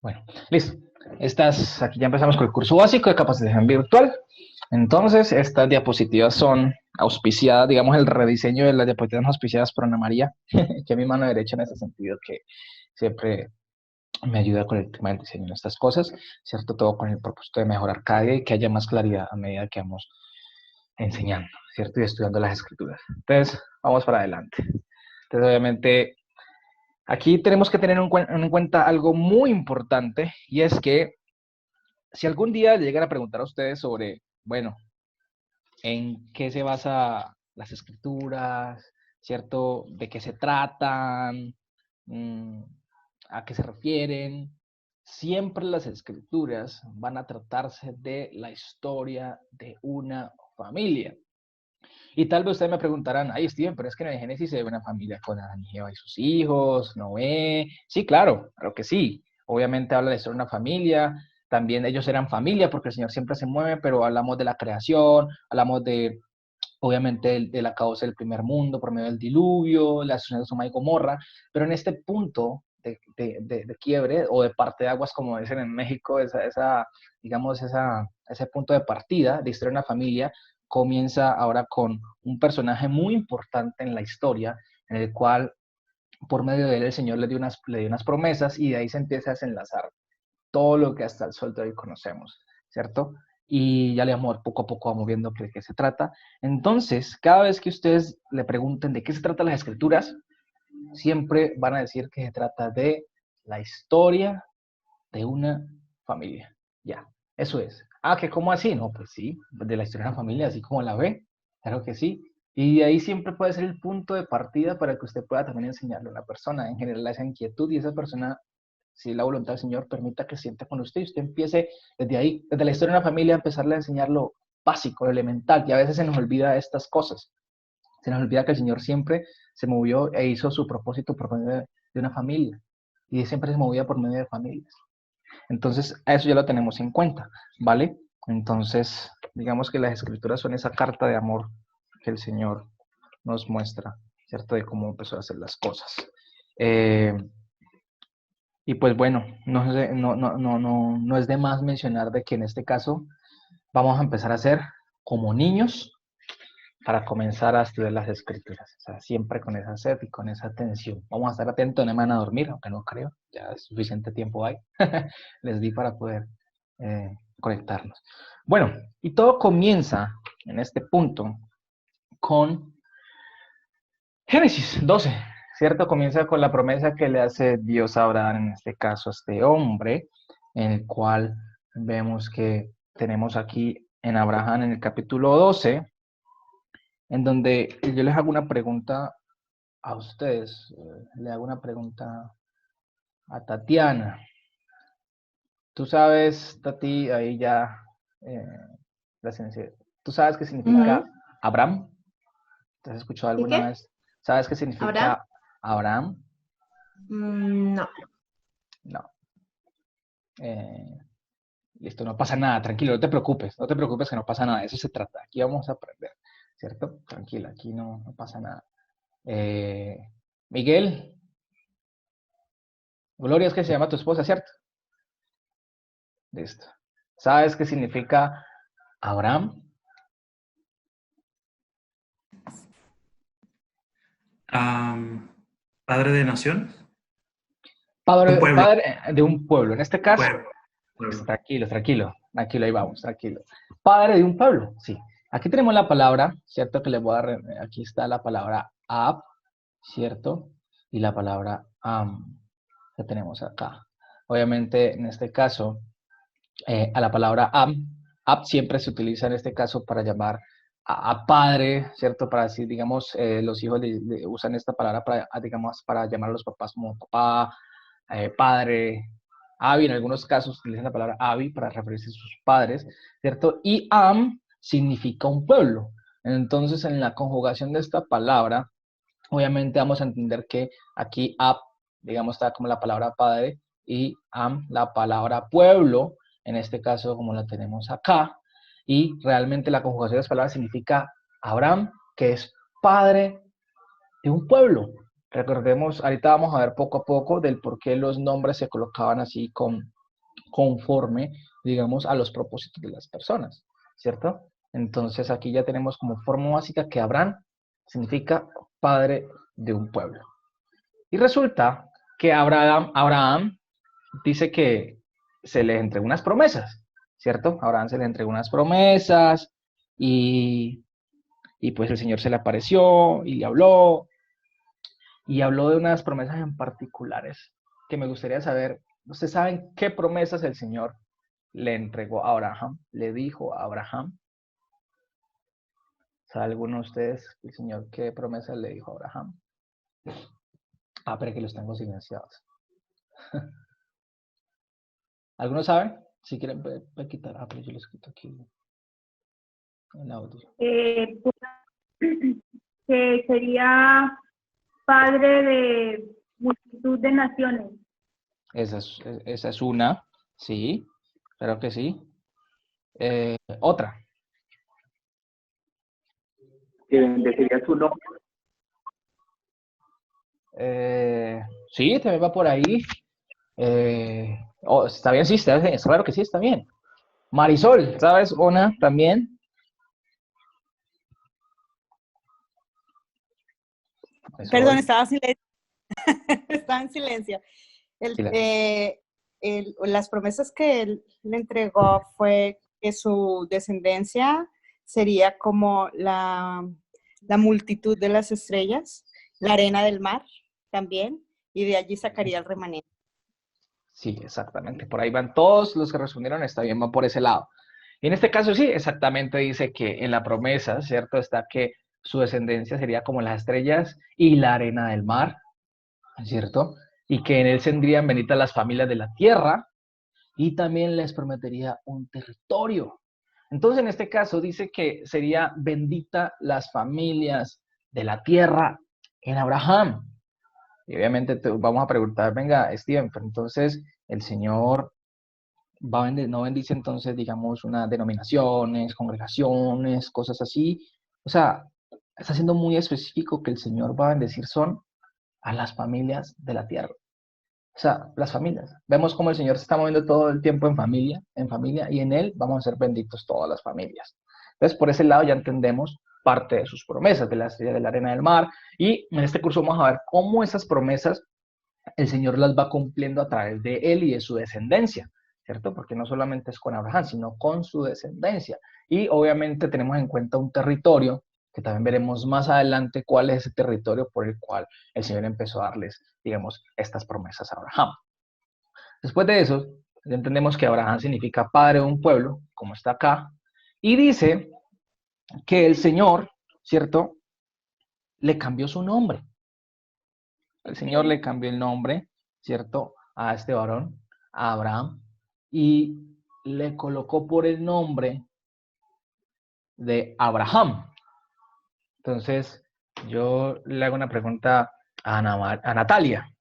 Bueno, listo. Aquí ya empezamos con el curso básico de capacitación virtual. Entonces, estas diapositivas son auspiciadas, digamos, el rediseño de las diapositivas son auspiciadas por Ana María, que es mi mano derecha en ese sentido, que siempre me ayuda con el tema del diseño de estas cosas, ¿cierto? Todo con el propósito de mejorar cada día y que haya más claridad a medida que vamos enseñando, ¿cierto? Y estudiando las escrituras. Entonces, vamos para adelante. Entonces, obviamente, aquí tenemos que tener en cuenta algo muy importante y es que si algún día le llegan a preguntar a ustedes sobre, bueno, en qué se basa las escrituras, ¿cierto? ¿De qué se tratan? Mm, ¿A qué se refieren? Siempre las escrituras van a tratarse de la historia de una familia. Y tal vez ustedes me preguntarán, ay, Steven, pero es que en el Génesis se ve una familia con Adán y Eva y sus hijos, Noé. Sí, claro, claro que sí. Obviamente habla de ser una familia. También ellos eran familia porque el Señor siempre se mueve, pero hablamos de la creación, hablamos de, obviamente, de la causa del primer mundo por medio del diluvio, la destrucción de Sodoma y Gomorra. Pero en este punto de quiebre o de parte de aguas, como dicen en México, digamos, ese punto de partida de historia de una familia, comienza ahora con un personaje muy importante en la historia, en el cual por medio de él el Señor le dio unas promesas y de ahí se empieza a desenlazar todo lo que hasta el sol de hoy conocemos, ¿cierto? Y ya le vamos poco a poco vamos viendo de qué se trata. Entonces, cada vez que ustedes le pregunten de qué se tratan las escrituras, siempre van a decir que se trata de la historia de una familia. Ya, eso es. Ah, ¿que cómo así? No, pues sí, de la historia de una familia, así como la ve, claro que sí. Y de ahí siempre puede ser el punto de partida para que usted pueda también enseñarle a una persona, en general esa inquietud y esa persona, si la voluntad del Señor permita que sienta con usted y usted empiece desde ahí, desde la historia de una familia, a empezarle a enseñar lo básico, lo elemental, y a veces se nos olvida estas cosas. Se nos olvida que el Señor siempre se movió e hizo su propósito por medio de una familia. Y siempre se movía por medio de familias. Entonces, a eso ya lo tenemos en cuenta, ¿vale? Entonces, digamos que las escrituras son esa carta de amor que el Señor nos muestra, ¿cierto? De cómo empezó a hacer las cosas. Eh, y pues bueno, no es de más mencionar de que en este caso vamos a empezar a hacer como niños para comenzar a estudiar las escrituras. O sea, siempre con esa sed y con esa atención. Vamos a estar atentos, no me van a dormir, aunque no creo, ya es suficiente tiempo hay. Les di para poder conectarnos. Bueno, y todo comienza en este punto con Génesis 12, ¿cierto? Comienza con la promesa que le hace Dios a Abraham, en este caso a este hombre, en el cual vemos que tenemos aquí en Abraham en el capítulo 12, en donde yo les hago una pregunta a ustedes, le hago una pregunta a Tatiana. Tú sabes, Tati, ahí ya, eh, ¿tú sabes qué significa Ujú. Abraham? ¿Te has escuchado ¿Y alguna qué? vez? ¿Sabes qué ¿Abraham? significa Abraham? No. No. Eh, Listo, no pasa nada, tranquilo, no te preocupes que no pasa nada, de eso se trata, aquí vamos a aprender, ¿cierto? Tranquila, aquí no pasa nada. Eh, Miguel, Gloria es que se llama tu esposa, ¿cierto? Listo. ¿Sabes qué significa Abraham? Am, padre de nación, un Padre, pueblo, padre de un pueblo, en este caso, pueblo, pueblo. tranquilo, tranquilo, tranquilo, ahí vamos, tranquilo. Padre de un pueblo, sí. Aquí tenemos la palabra, ¿cierto? Que le voy a dar, aquí está la palabra ab, ¿cierto? Y la palabra am, que tenemos acá. Obviamente, en este caso, a la palabra ab siempre se utiliza en este caso para llamar a padre, ¿cierto? Para decir, digamos, los hijos usan esta palabra para, digamos, para llamar a los papás como papá, padre, Abi, en algunos casos utilizan la palabra Abi para referirse a sus padres, ¿cierto? Y Am significa un pueblo. Entonces, en la conjugación de esta palabra, obviamente vamos a entender que aquí Ab, digamos, está como la palabra padre y Am, la palabra pueblo, en este caso como la tenemos acá, y realmente la conjugación de las palabras significa Abraham, que es padre de un pueblo. Recordemos, ahorita vamos a ver poco a poco del por qué los nombres se colocaban así conforme, digamos, a los propósitos de las personas, ¿cierto? Entonces aquí ya tenemos como forma básica que Abraham significa padre de un pueblo. Y resulta que Abraham dice que se le entregó unas promesas, ¿cierto? Abraham se le entregó unas promesas y, y pues el Señor se le apareció y le habló y habló de unas promesas en particulares que me gustaría saber. ¿Ustedes saben qué promesas el Señor le entregó a Abraham? Le dijo a Abraham. ¿Sabe alguno de ustedes el Señor qué promesas le dijo a Abraham? Ah, pero que los tengo silenciados. ¿Algunos saben? Si quieren, puede quitar. Ah, pero yo les quito aquí el audio. Que sería padre de multitud de naciones. Esa es una, sí, claro que sí. Otra. Que bendeciría su nombre. Sí, también va por ahí. Está bien, sí, está bien, claro que sí, está bien. Marisol, ¿sabes? Una también. Perdón, estaba en silencio. Estaba en silencio. Las promesas que él le entregó fue que su descendencia sería como la multitud de las estrellas, la arena del mar también, y de allí sacaría el remanente. Sí, exactamente. Por ahí van todos los que respondieron, está bien, van por ese lado. Y en este caso sí, exactamente dice que en la promesa, ¿cierto? Está que su descendencia sería como las estrellas y la arena del mar, ¿cierto? Y que en él tendrían benditas las familias de la tierra y también les prometería un territorio. Entonces, en este caso dice que sería bendita las familias de la tierra en Abraham. Y obviamente vamos a preguntar, venga, Steven, pero entonces el Señor no bendice entonces, digamos, unas denominaciones, congregaciones, cosas así. O sea, está siendo muy específico que el Señor va a bendecir son a las familias de la tierra. O sea, las familias. Vemos cómo el Señor se está moviendo todo el tiempo en familia, y en Él vamos a ser benditos todas las familias. Entonces, por ese lado ya entendemos parte de sus promesas, de la estrella de la arena del mar, y en este curso vamos a ver cómo esas promesas el Señor las va cumpliendo a través de Él y de su descendencia, ¿cierto? Porque no solamente es con Abraham, sino con su descendencia. Y obviamente tenemos en cuenta un territorio, que también veremos más adelante cuál es ese territorio por el cual el Señor empezó a darles, digamos, estas promesas a Abraham. Después de eso, entendemos que Abraham significa padre de un pueblo, como está acá, y dice que el Señor, ¿cierto?, le cambió su nombre. El Señor le cambió el nombre, ¿cierto?, a este varón, a Abraham, y le colocó por el nombre de Abraham. Entonces, yo le hago una pregunta a Natalia.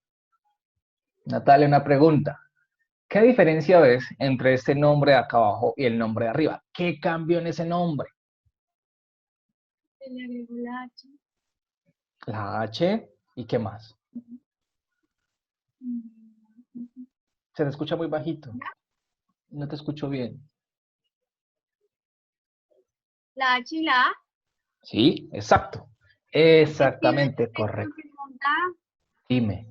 Natalia, una pregunta. ¿Qué diferencia ves entre este nombre de acá abajo y el nombre de arriba? ¿Qué cambió en ese nombre? Se le agregó la H. La H, ¿y qué más? Se te escucha muy bajito. No te escucho bien. La H y la A. Sí, exacto. Exactamente, correcto. Dime.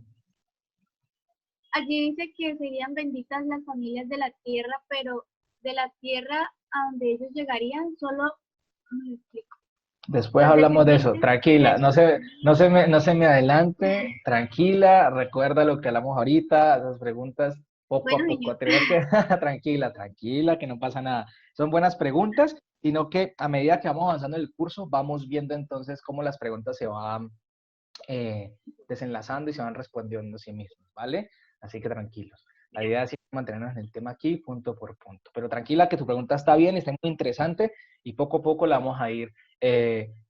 Allí dice que serían benditas las familias de la tierra, pero de la tierra a donde ellos llegarían, solo me explico. Después hablamos de eso, tranquila, no se me adelante, tranquila, recuerda lo que hablamos ahorita, esas preguntas poco a poco, tenemos que, tranquila, que no pasa nada. Son buenas preguntas, sino que a medida que vamos avanzando en el curso, vamos viendo entonces cómo las preguntas se van desenlazando y se van respondiendo a sí mismas, ¿vale? Así que tranquilos. La idea es mantenernos en el tema aquí, punto por punto. Pero tranquila que tu pregunta está bien, está muy interesante y poco a poco la vamos a ir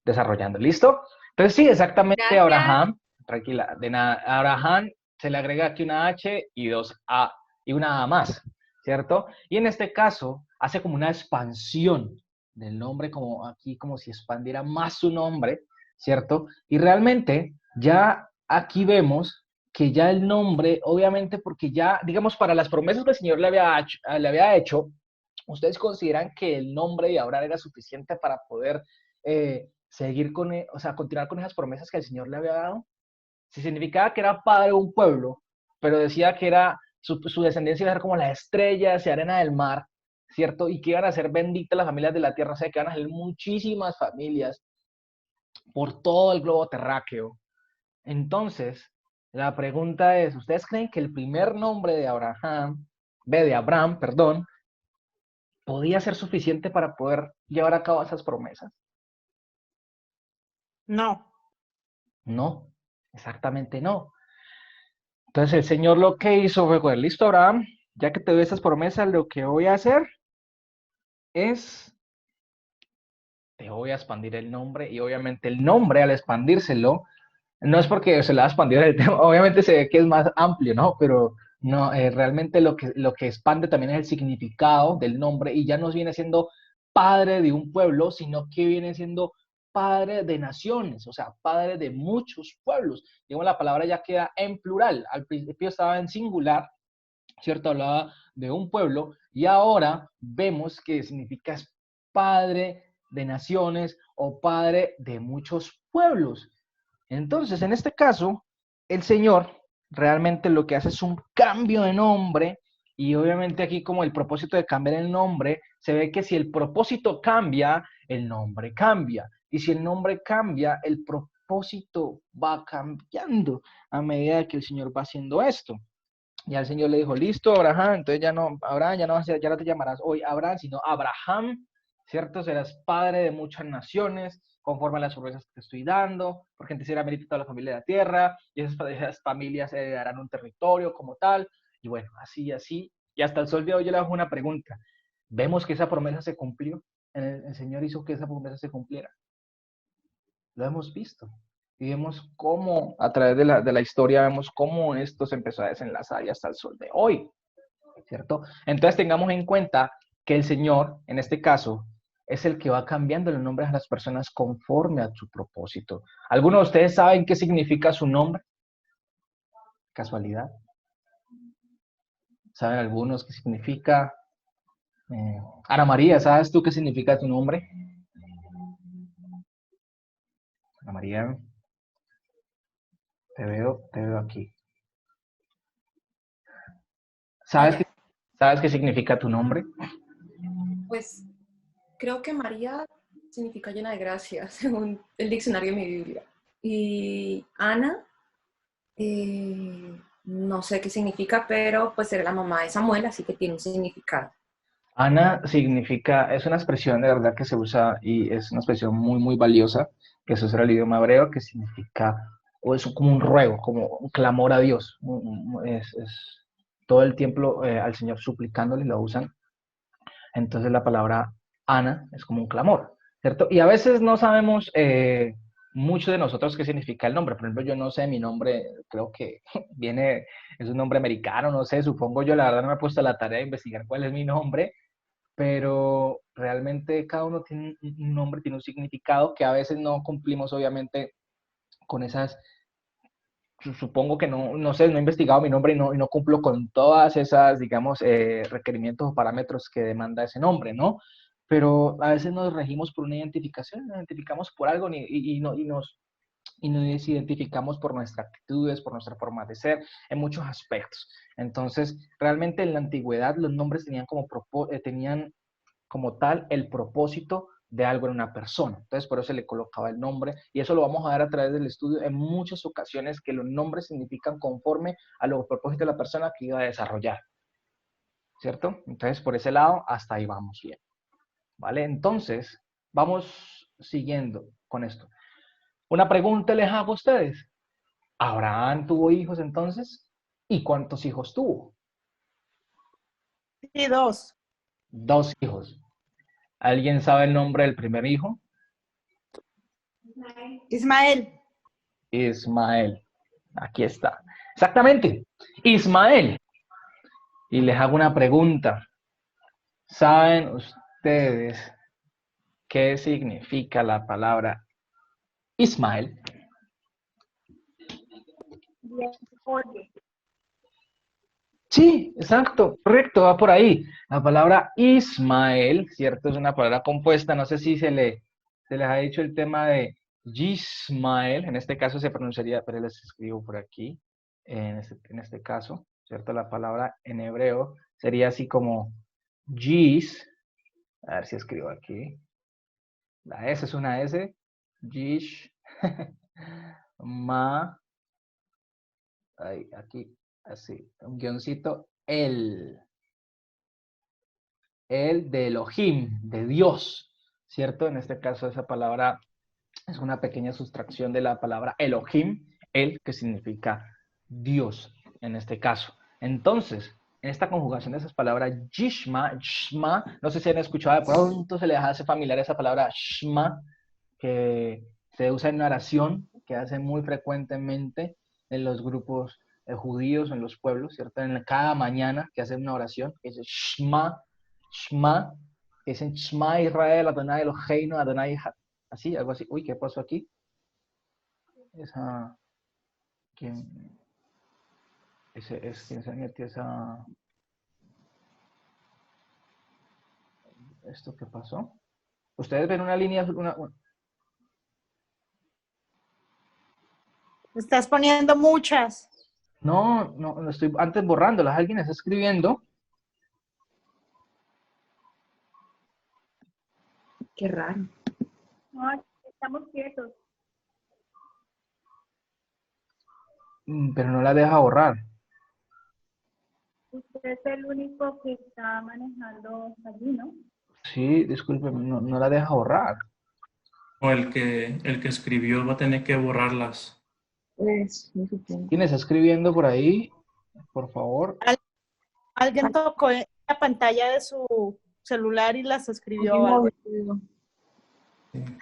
desarrollando. ¿Listo? Entonces sí, exactamente. Gracias. Abraham, tranquila, de nada. A Abraham se le agrega aquí una H y dos A y una A más, ¿cierto? Y en este caso hace como una expansión del nombre, como aquí, como si expandiera más su nombre, ¿cierto? Y realmente ya aquí vemos que ya el nombre, obviamente, porque ya, digamos, para las promesas que el Señor le había hecho, ¿ustedes consideran que el nombre de Abraham era suficiente para poder seguir o sea, continuar con esas promesas que el Señor le había dado? Si significaba que era padre de un pueblo, pero decía que era su descendencia iba a ser como las estrellas y arena del mar, ¿cierto? Y que iban a ser benditas las familias de la tierra, o sea, que iban a ser muchísimas familias por todo el globo terráqueo. Entonces, la pregunta es, ¿ustedes creen que el primer nombre de Abraham, perdón, podía ser suficiente para poder llevar a cabo esas promesas? No. No, exactamente no. Entonces el Señor lo que hizo fue, pues, listo, Abraham, ya que te doy esas promesas, lo que voy a hacer es, te voy a expandir el nombre, y obviamente el nombre al expandírselo, no es porque se le va a expandir el tema, obviamente se ve que es más amplio, ¿no? Pero no, realmente lo que expande también es el significado del nombre, y ya no viene siendo padre de un pueblo, sino que viene siendo padre de naciones, o sea, padre de muchos pueblos. Digamos, la palabra ya queda en plural, al principio estaba en singular, ¿cierto? Hablaba de un pueblo, y ahora vemos que significa padre de naciones o padre de muchos pueblos. Entonces, en este caso, el Señor realmente lo que hace es un cambio de nombre, y obviamente aquí, como el propósito de cambiar el nombre, se ve que si el propósito cambia, el nombre cambia. Y si el nombre cambia, el propósito va cambiando a medida que el Señor va haciendo esto. Ya el Señor le dijo, listo, Abraham, entonces ya no, Abraham, ya no te llamarás hoy Abraham, sino Abraham, ¿cierto? Serás padre de muchas naciones, conforme a las promesas que te estoy dando, porque en ti será bendita toda la familia de la tierra, y esas familias heredarán un territorio como tal, y bueno, así, así, y hasta el sol de hoy yo le hago una pregunta. ¿Vemos que esa promesa se cumplió? El Señor hizo que esa promesa se cumpliera. Lo hemos visto. Y vemos cómo, a través de la historia, vemos cómo esto se empezó a desenlazar y hasta el sol de hoy, ¿cierto? Entonces tengamos en cuenta que el Señor, en este caso, es el que va cambiando los nombres a las personas conforme a su propósito. ¿Algunos de ustedes saben qué significa su nombre? ¿Casualidad? ¿Saben algunos qué significa? Ana María, ¿sabes tú qué significa tu nombre? Ana María, te veo aquí. ¿Sabes qué, Hola, sabes qué significa tu nombre? pues creo que María significa llena de gracia, según el diccionario de mi Biblia. Y Ana, no sé qué significa, pero pues era la mamá de Samuel, así que tiene un significado. Ana significa, es una expresión de verdad que se usa y es una expresión muy, muy valiosa que se usa en el idioma hebreo, que significa, o es como un ruego, como un clamor a Dios. Es todo el tiempo al Señor suplicándole, lo usan. Entonces la palabra Ana es como un clamor, ¿cierto? Y a veces no sabemos mucho de nosotros qué significa el nombre. Por ejemplo, yo no sé mi nombre, creo que es un nombre americano, no sé, supongo yo, la verdad no me he puesto a la tarea de investigar cuál es mi nombre, pero realmente cada uno tiene un nombre, tiene un significado que a veces no cumplimos obviamente con esas, supongo que no sé, no he investigado mi nombre y no cumplo con todas esas, digamos, requerimientos o parámetros que demanda ese nombre, ¿no? Pero a veces nos regimos por una identificación, nos identificamos por algo y nos identificamos por nuestras actitudes, por nuestra forma de ser, en muchos aspectos. Entonces, realmente en la antigüedad los nombres tenían como tal el propósito de algo en una persona. Entonces, por eso se le colocaba el nombre, y eso lo vamos a ver a través del estudio en muchas ocasiones, que los nombres significan conforme a los propósitos de la persona que iba a desarrollar, ¿cierto? Entonces, por ese lado, hasta ahí vamos bien, ¿vale? Entonces, vamos siguiendo con esto. Una pregunta les hago a ustedes. ¿Abraham tuvo hijos entonces? ¿Y cuántos hijos tuvo? Sí, dos. 2 hijos. ¿Alguien sabe el nombre del primer hijo? Ismael. Ismael. Aquí está. Exactamente. Ismael. Y les hago una pregunta. ¿Saben ustedes qué significa la palabra Ismael? bien oye. Sí, exacto, correcto, va por ahí. La palabra Ismael, ¿cierto? Es una palabra compuesta, no sé si se les ha dicho el tema de Yismael, en este caso se pronunciaría, pero les escribo por aquí, en este caso, ¿cierto? La palabra en hebreo sería así como Yis, a ver si escribo aquí, la S es una S, Yish, Ma, ahí, aquí, así, un guioncito, el de Elohim, de Dios, ¿cierto? En este caso esa palabra es una pequeña sustracción de la palabra Elohim, el que significa Dios, en este caso. Entonces, en esta conjugación de esas palabras, Yishma, Shma, no sé si han escuchado, de pronto se les hace familiar esa palabra Shma, que se usa en oración, que hace muy frecuentemente en los grupos judíos, en los pueblos, ¿cierto? En cada mañana que hacen una oración, que dice Shma, Shma, que dicen Shma Israel, Adonai Eloheinu, Adonai Echad. Así, algo así. Uy, ¿qué pasó aquí? Esa, ¿quién, ¿quién se metió esa, esto qué pasó? Ustedes ven una línea, Estás poniendo muchas. no, no estoy antes borrándolas, alguien está escribiendo. Qué raro. No, estamos quietos. Pero no la deja borrar. Usted es el único que está manejando allí, ¿no? Sí, discúlpeme, no, no la deja borrar. O el que escribió va a tener que borrarlas. Pues, no supongo. ¿Quién está escribiendo por ahí? Por favor. Alguien tocó la pantalla de su celular y las escribió algo.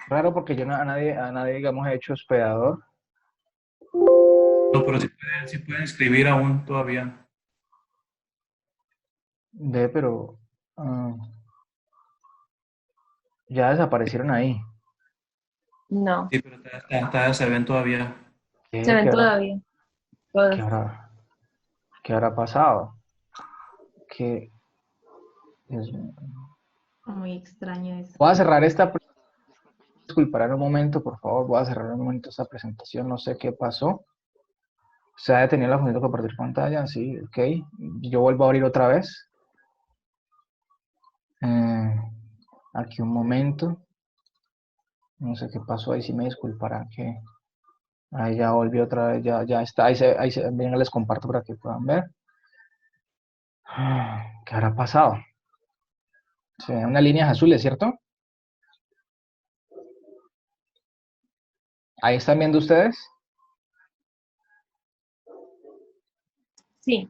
Raro porque yo a nadie, digamos, he hecho hospedador. No, pero sí pueden escribir aún todavía. Ve, pero ya desaparecieron ahí. No, Sí, pero todavía se ven todavía. ¿Qué, se ven qué habrá, todavía. qué Todas. habrá, qué habrá pasado? ¿Qué, Dios mío. Muy extraño eso. Voy a cerrar esta. Disculparán un momento, por favor. Voy a cerrar un momento esta presentación. No sé qué pasó. ¿Se ha detenido la función de compartir pantalla? Sí, ok. Yo vuelvo a abrir otra vez. Aquí un momento. No sé qué pasó ahí. Sí me disculparán que... Ahí ya volvió otra vez. Ya está. Venga, les comparto para que puedan ver. ¿Qué habrá pasado? Se ven unas líneas azules, ¿cierto? Ahí están viendo ustedes. Sí.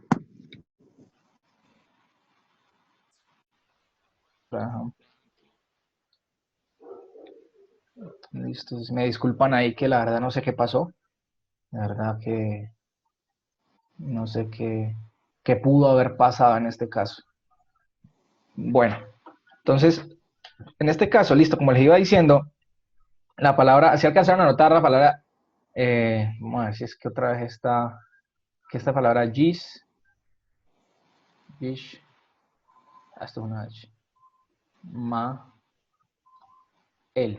Ajá. Listo. Me disculpan ahí que la verdad no sé qué pasó. La verdad que no sé qué pudo haber pasado en este caso. Bueno, entonces, en este caso, listo, como les iba diciendo, la palabra, si alcanzaron a notar la palabra, vamos a ver si es que otra vez está, que esta palabra yish, esto es una H, ma, el,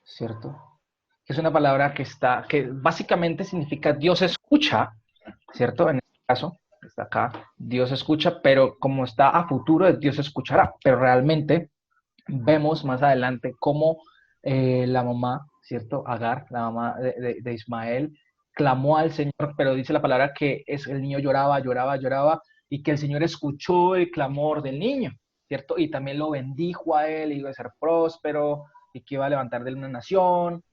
¿cierto? Que es una palabra que básicamente significa Dios escucha, ¿cierto? En este caso, está acá, Dios escucha, pero como está a futuro, Dios escuchará, pero realmente vemos más adelante cómo la mamá, ¿cierto? Agar, la mamá de Ismael, clamó al Señor, pero dice la palabra que el niño lloraba, lloraba, lloraba, y que el Señor escuchó el clamor del niño, ¿cierto? Y también lo bendijo a él, iba a ser próspero, y que iba a levantar de él una nación,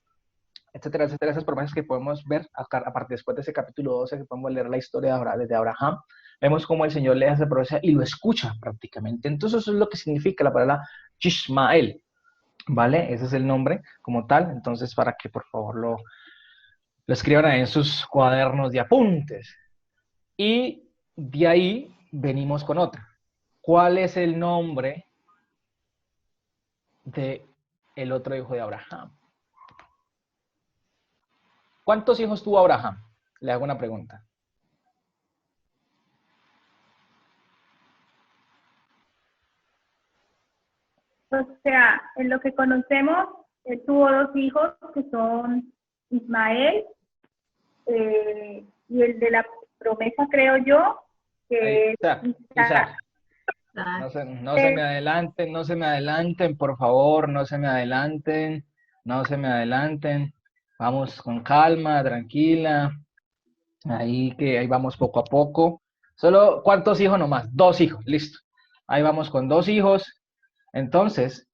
etcétera, etcétera. Esas promesas que podemos ver, aparte después de ese capítulo 12, que podemos leer la historia de Abraham, vemos cómo el Señor le hace promesa y lo escucha prácticamente. Entonces eso es lo que significa la palabra Yishmael, ¿vale? Ese es el nombre como tal. Entonces, para que por favor lo escriban ahí en sus cuadernos de apuntes. Y de ahí venimos con otra. ¿Cuál es el nombre de el otro hijo de Abraham? ¿Cuántos hijos tuvo Abraham? le hago una pregunta. O sea, en lo que conocemos, él tuvo dos hijos que son Ismael y el de la promesa, creo yo, que es Isaac, Isaac. No se me adelanten, no se me adelanten, por favor, no se me adelanten, no se me adelanten. Vamos con calma, tranquila. Ahí vamos poco a poco. Solo, ¿cuántos hijos nomás? 2 hijos, listo. Ahí vamos con 2 hijos. Entonces,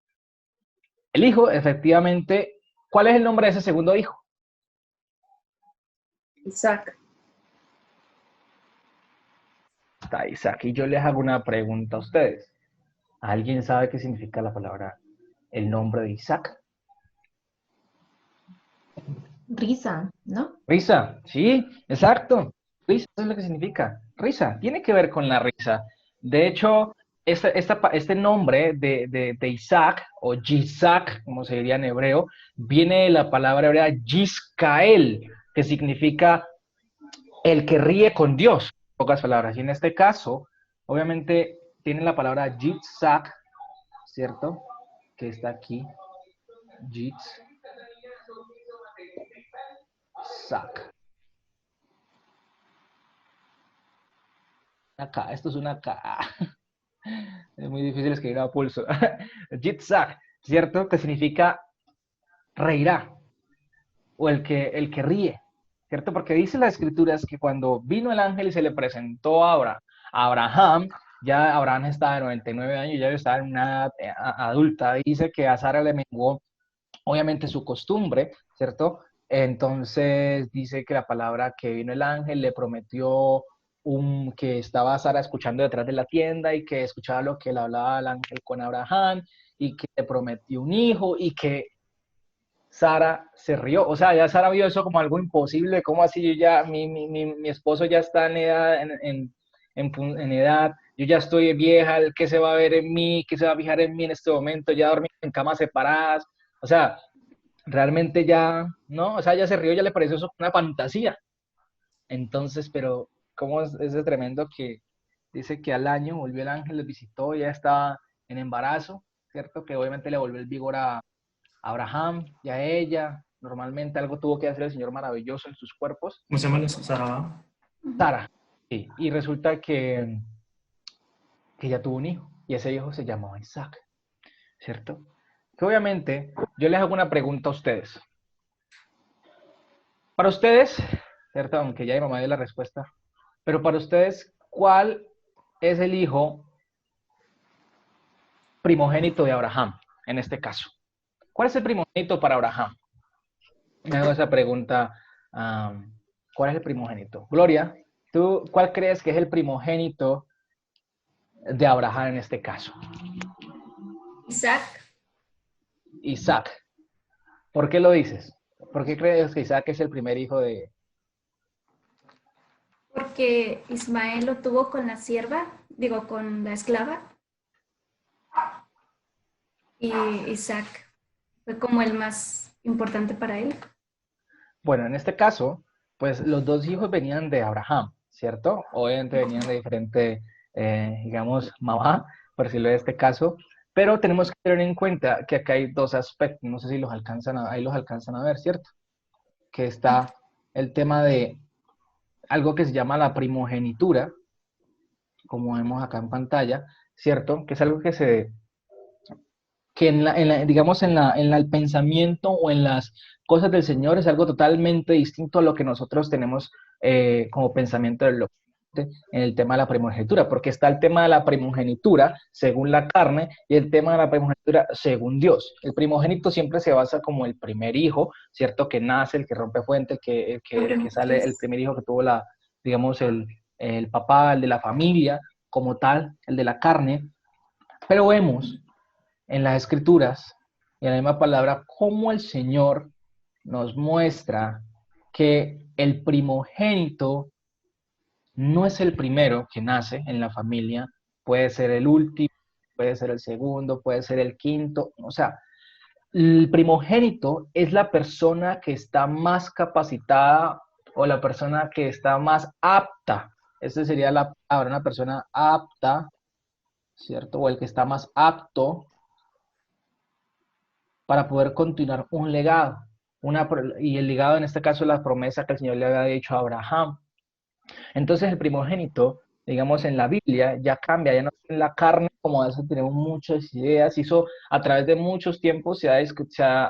el hijo, efectivamente, ¿cuál es el nombre de ese segundo hijo? Isaac. Está Isaac. Y yo les hago una pregunta a ustedes. ¿Alguien sabe qué significa la palabra, el nombre de Isaac? Risa, ¿no? Risa, sí, exacto. Risa es lo que significa. Risa, tiene que ver con la risa. De hecho, este nombre de Isaac, o Yitzhak, como se diría en hebreo, viene de la palabra hebrea Yiscael, que significa el que ríe con Dios, en pocas palabras. Y en este caso, obviamente, tiene la palabra Yitzhak, ¿cierto? Que está aquí. Yitzhak. Acá, esto es una K. Es muy difícil escribir a pulso. Yitzhak, ¿cierto? Que significa reirá, o el que ríe, ¿cierto? Porque dice las escrituras que cuando vino el ángel y se le presentó a Abraham, ya Abraham estaba de 99 años, ya estaba en una edad adulta, dice que a Sara le menguó, obviamente, su costumbre, ¿cierto? Entonces dice que la palabra que vino el ángel le prometió que estaba Sara escuchando detrás de la tienda y que escuchaba lo que le hablaba el ángel con Abraham y que le prometió un hijo y que Sara se rió. O sea, ya Sara vio eso como algo imposible. ¿Cómo así? Yo ya, mi esposo ya está en edad, en edad, yo ya estoy vieja, ¿qué se va a ver en mí? ¿Qué se va a fijar en mí en este momento? Ya dormí en camas separadas. O sea, realmente ya, ¿no? O sea, ya se rió, ya le pareció eso una fantasía. Entonces, pero ¿cómo es de tremendo que dice que al año volvió el ángel, les visitó, ya estaba en embarazo, ¿cierto? Que obviamente le volvió el vigor a Abraham y a ella. Normalmente algo tuvo que hacer el Señor maravilloso en sus cuerpos. ¿Cómo se llama la Sara? Sara, sí. Y resulta que ella tuvo un hijo y ese hijo se llamaba Isaac, ¿cierto? Que obviamente yo les hago una pregunta a ustedes. Para ustedes, ¿cierto? Aunque ya mi mamá dio la respuesta, pero para ustedes, ¿cuál es el hijo primogénito de Abraham en este caso? ¿Cuál es el primogénito para Abraham? Me hago esa pregunta. ¿Cuál es el primogénito? Gloria, ¿tú cuál crees que es el primogénito de Abraham en este caso? Isaac. Isaac. ¿Por qué lo dices? ¿Por qué crees que Isaac es el primer hijo de... Porque Ismael lo tuvo con la sierva, digo, con la esclava. Y Isaac fue como el más importante para él. Bueno, en este caso, pues los 2 hijos venían de Abraham, ¿cierto? Obviamente venían de diferente, digamos, mamá, por decirlo de este caso, pero tenemos que tener en cuenta que acá hay 2 aspectos, no sé si ahí los alcanzan a ver, ¿cierto? Que está el tema de algo que se llama la primogenitura, como vemos acá en pantalla, ¿cierto? Que es algo que digamos, el pensamiento o en las cosas del Señor es algo totalmente distinto a lo que nosotros tenemos como pensamiento del occidente en el tema de la primogenitura, porque está el tema de la primogenitura según la carne y el tema de la primogenitura según Dios. El primogénito siempre se basa como el primer hijo, ¿cierto? Que nace, el que rompe fuente, el que sale, el primer hijo que tuvo digamos, el papá, el de la familia como tal, el de la carne, pero vemos en las escrituras y en la misma palabra cómo el Señor nos muestra que el primogénito no es el primero que nace en la familia, puede ser el último, puede ser el segundo, puede ser el quinto, o sea, el primogénito es la persona que está más capacitada o la persona que está más apta. Esta sería la palabra, una persona apta, ¿cierto? O el que está más apto para poder continuar un legado. Y el legado en este caso es la promesa que el Señor le había dicho a Abraham. Entonces el primogénito, digamos en la Biblia, ya cambia, ya no es en la carne, como a veces tenemos muchas ideas, hizo a través de muchos tiempos, ha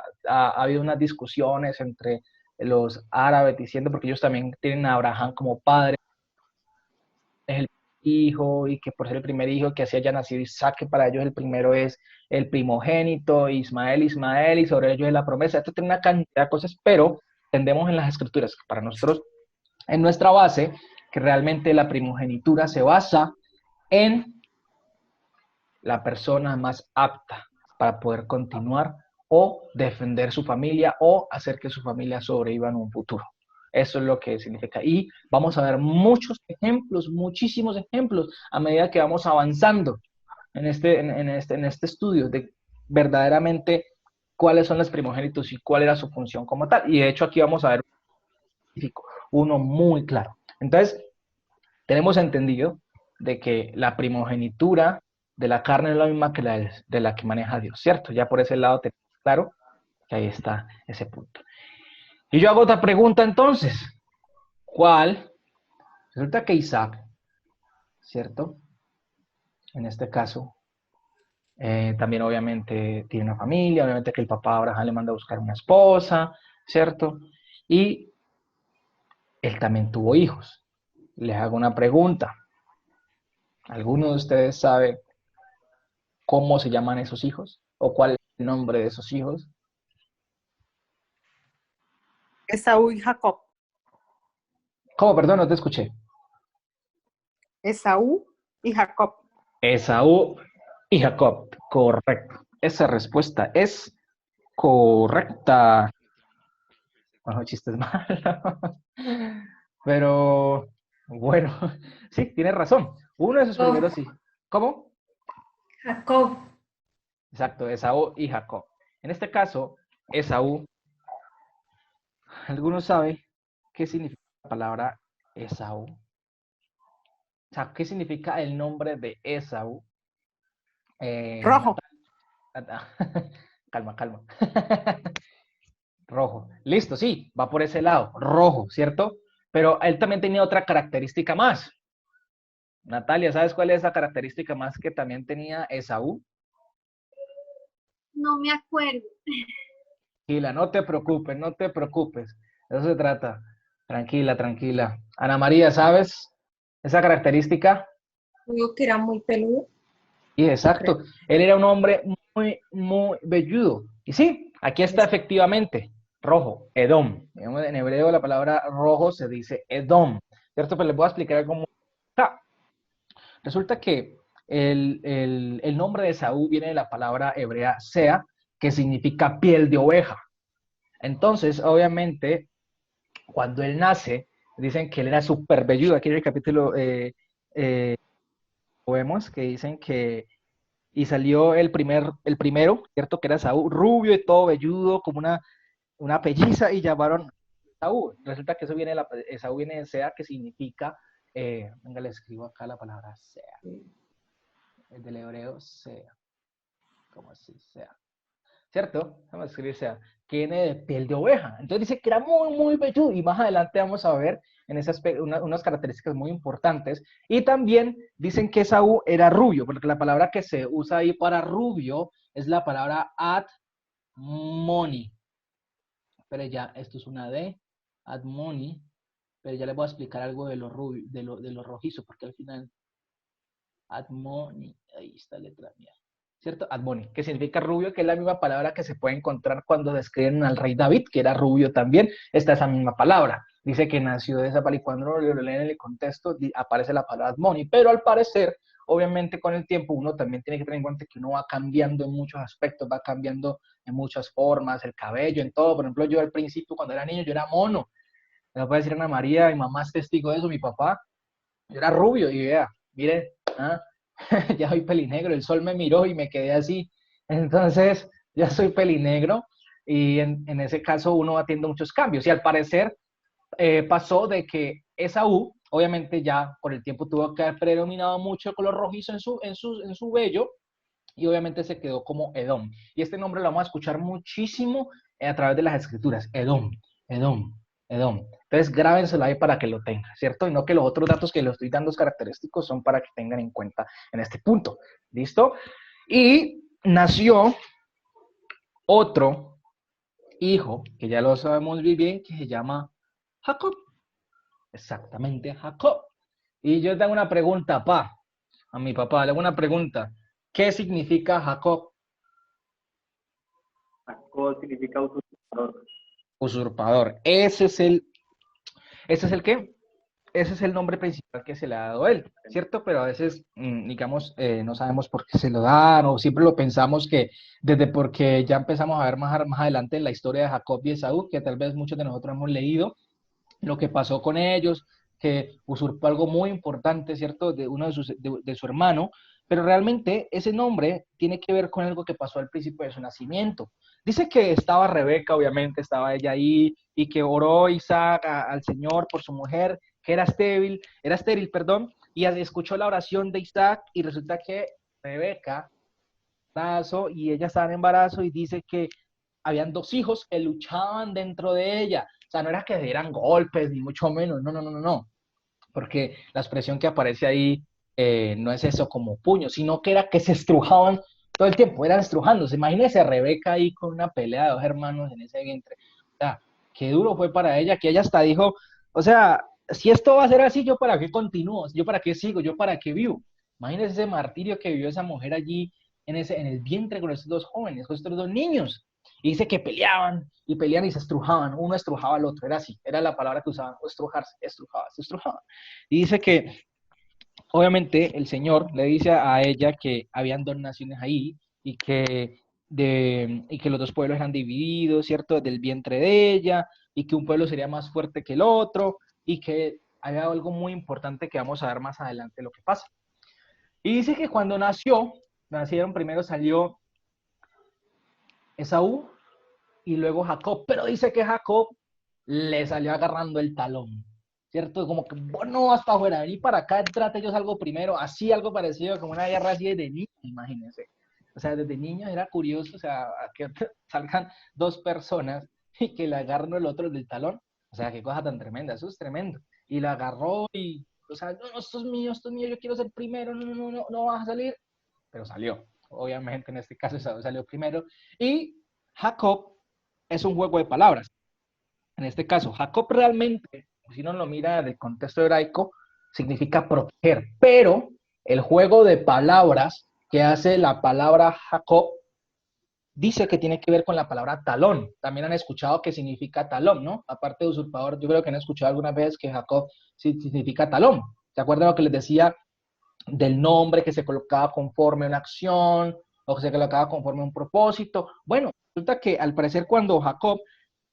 habido unas discusiones entre los árabes diciendo, porque ellos también tienen a Abraham como padre, es el hijo, y que por ser el primer hijo que así haya nacido Isaac, que para ellos el primero es el primogénito, Ismael, y sobre ellos es la promesa. Esto tiene una cantidad de cosas, pero entendemos en las escrituras que para nosotros, en nuestra base, que realmente la primogenitura se basa en la persona más apta para poder continuar o defender su familia o hacer que su familia sobreviva en un futuro. Eso es lo que significa. Y vamos a ver muchos ejemplos, muchísimos ejemplos, a medida que vamos avanzando en este estudio de verdaderamente cuáles son los primogénitos y cuál era su función como tal. Y de hecho aquí vamos a ver uno muy claro. Entonces, tenemos entendido de que la primogenitura de la carne es la misma que de la que maneja Dios, ¿cierto? Ya por ese lado tenemos claro que ahí está ese punto. Y yo hago otra pregunta entonces. ¿Cuál? Resulta que Isaac, ¿cierto? En este caso, también obviamente tiene una familia, obviamente que el papá Abraham le manda a buscar una esposa, ¿cierto? Y él también tuvo hijos. Les hago una pregunta. ¿Alguno de ustedes sabe cómo se llaman esos hijos? ¿O cuál es el nombre de esos hijos? Esaú y Jacob. ¿Cómo? Perdón, no te escuché. Esaú y Jacob. Esaú y Jacob. Correcto. Esa respuesta es correcta. Bueno, chistes malos. Pero, bueno, sí, tienes razón. Uno de sus primeros hijos. ¿Cómo? Jacob. Exacto, Esaú y Jacob. En este caso, Esaú, ¿alguno sabe qué significa la palabra Esaú? O sea, ¿qué significa el nombre de Esaú? Rojo. Calma, calma. Rojo. Listo, sí, va por ese lado. Rojo, ¿cierto? Pero él también tenía otra característica más. Natalia, ¿sabes cuál es esa característica más que también tenía Esaú? No me acuerdo. Tranquila, no te preocupes, no te preocupes. De eso se trata. Tranquila, tranquila. Ana María, ¿sabes esa característica? Digo que era muy peludo. Y exacto. Él era un hombre muy, muy velludo. Y sí, aquí está efectivamente. Rojo, Edom. En hebreo la palabra rojo se dice Edom. ¿Cierto? Pero les voy a explicar algo. Resulta que el nombre de Esaú viene de la palabra hebrea sea, que significa piel de oveja. Entonces, obviamente, cuando él nace, dicen que él era súper velludo. Aquí en el capítulo vemos que dicen que y salió el primero, ¿cierto? Que era Esaú, rubio y todo velludo, como una pelliza, y llamaron Esaú. Resulta que Esaú viene de sea, que significa, venga, le escribo acá la palabra sea. El del hebreo sea. ¿Cómo así? Sea. ¿Cierto? Vamos a escribir sea. Que viene de piel de oveja. Entonces dice que era muy, muy velludo. Y más adelante vamos a ver en ese aspecto unas características muy importantes. Y también dicen que Esaú era rubio, porque la palabra que se usa ahí para rubio es la palabra admoni. Pero ya, esto es una D, admoni. Pero ya les voy a explicar algo de lo rubio, de lo rojizo, porque al final admoni, ahí está la letra mía. ¿Cierto? Admoni, que significa rubio, que es la misma palabra que se puede encontrar cuando describen al rey David, que era rubio también, está esa misma palabra. Dice que nació de esa palabra y cuando lo leen en el contexto aparece la palabra admoni, pero al parecer, obviamente con el tiempo uno también tiene que tener en cuenta que uno va cambiando en muchos aspectos, va cambiando en muchas formas, el cabello, en todo. Por ejemplo, yo al principio cuando era niño yo era mono. Me puede decir Ana María, mi mamá es testigo de eso, mi papá, yo era rubio y vea, mire, ya soy pelinegro, el sol me miró y me quedé así. Entonces, ya soy pelinegro y en ese caso uno va teniendo muchos cambios. Y al parecer, pasó de que Esaú, obviamente ya con el tiempo tuvo que haber predominado mucho el color rojizo en su vello, y obviamente se quedó como Edom. Y este nombre lo vamos a escuchar muchísimo a través de las escrituras, Edom, Edom, Edom. Entonces grábenselo ahí para que lo tengan, ¿cierto? Y no que los otros datos que les estoy dando característicos son para que tengan en cuenta en este punto, ¿listo? Y nació otro hijo, que ya lo sabemos muy bien, que se llama Jacob. Exactamente, Jacob. Y yo tengo una pregunta, a mi papá, le hago una pregunta. ¿Qué significa Jacob? Jacob significa usurpador. Usurpador. Ese es el ¿qué? Ese es el nombre principal que se le ha dado a él, ¿cierto? Pero a veces, digamos, no sabemos por qué se lo dan, o siempre lo pensamos que desde porque ya empezamos a ver más adelante en la historia de Jacob y Esaú, que tal vez muchos de nosotros hemos leído, lo que pasó con ellos, que usurpó algo muy importante, ¿cierto? De uno de su hermano, pero realmente ese nombre tiene que ver con algo que pasó al principio de su nacimiento. Dice que estaba Rebeca, obviamente, estaba ella ahí, y que oró Isaac al Señor por su mujer, que era estéril, perdón, y escuchó la oración de Isaac, y resulta que Rebeca, y ella estaba en embarazo, y dice que habían 2 hijos que luchaban dentro de ella. O sea, no era que dieran golpes, ni mucho menos, no, porque la expresión que aparece ahí no es eso como puño, sino que era que se estrujaban todo el tiempo, eran estrujándose. Imagínese a Rebeca ahí con una pelea de 2 hermanos en ese vientre. O sea, qué duro fue para ella, que ella hasta dijo, o sea, si esto va a ser así, ¿yo para qué continúo? ¿Yo para qué sigo? ¿Yo para qué vivo? Imagínese ese martirio que vivió esa mujer allí en el vientre con estos 2 jóvenes, con estos 2 niños. Y dice que peleaban y se estrujaban, uno estrujaba al otro, era así, era la palabra que usaban, estrujarse, se estrujaban. Y dice que, obviamente, el Señor le dice a ella que habían 2 naciones ahí, y que los 2 pueblos eran divididos, ¿cierto? Desde el vientre de ella, y que un pueblo sería más fuerte que el otro, y que había algo muy importante que vamos a ver más adelante lo que pasa. Y dice que cuando nacieron, primero salió Esaú y luego Jacob, pero dice que Jacob le salió agarrando el talón, ¿cierto? Como que vos no vas para afuera, vení para acá, entrate, yo salgo primero, así algo parecido, como una guerra así de niños, imagínense. O sea, desde niño era curioso, o sea, que salgan 2 personas y que le agarren el otro del talón. O sea, qué cosa tan tremenda, eso es tremendo. Y la agarró y, o sea, no, esto es mío, yo quiero ser primero, no vas a salir. Pero salió. Obviamente, en este caso, salió primero. Y Jacob es un juego de palabras. En este caso, Jacob realmente, si uno lo mira del contexto hebraico, significa proteger. Pero el juego de palabras que hace la palabra Jacob dice que tiene que ver con la palabra talón. También han escuchado que significa talón, ¿no? Aparte de usurpador, yo creo que han escuchado algunas veces que Jacob significa talón. ¿Se acuerdan lo que les decía del nombre que se colocaba conforme a una acción o que se colocaba conforme a un propósito? Bueno, resulta que al parecer cuando Jacob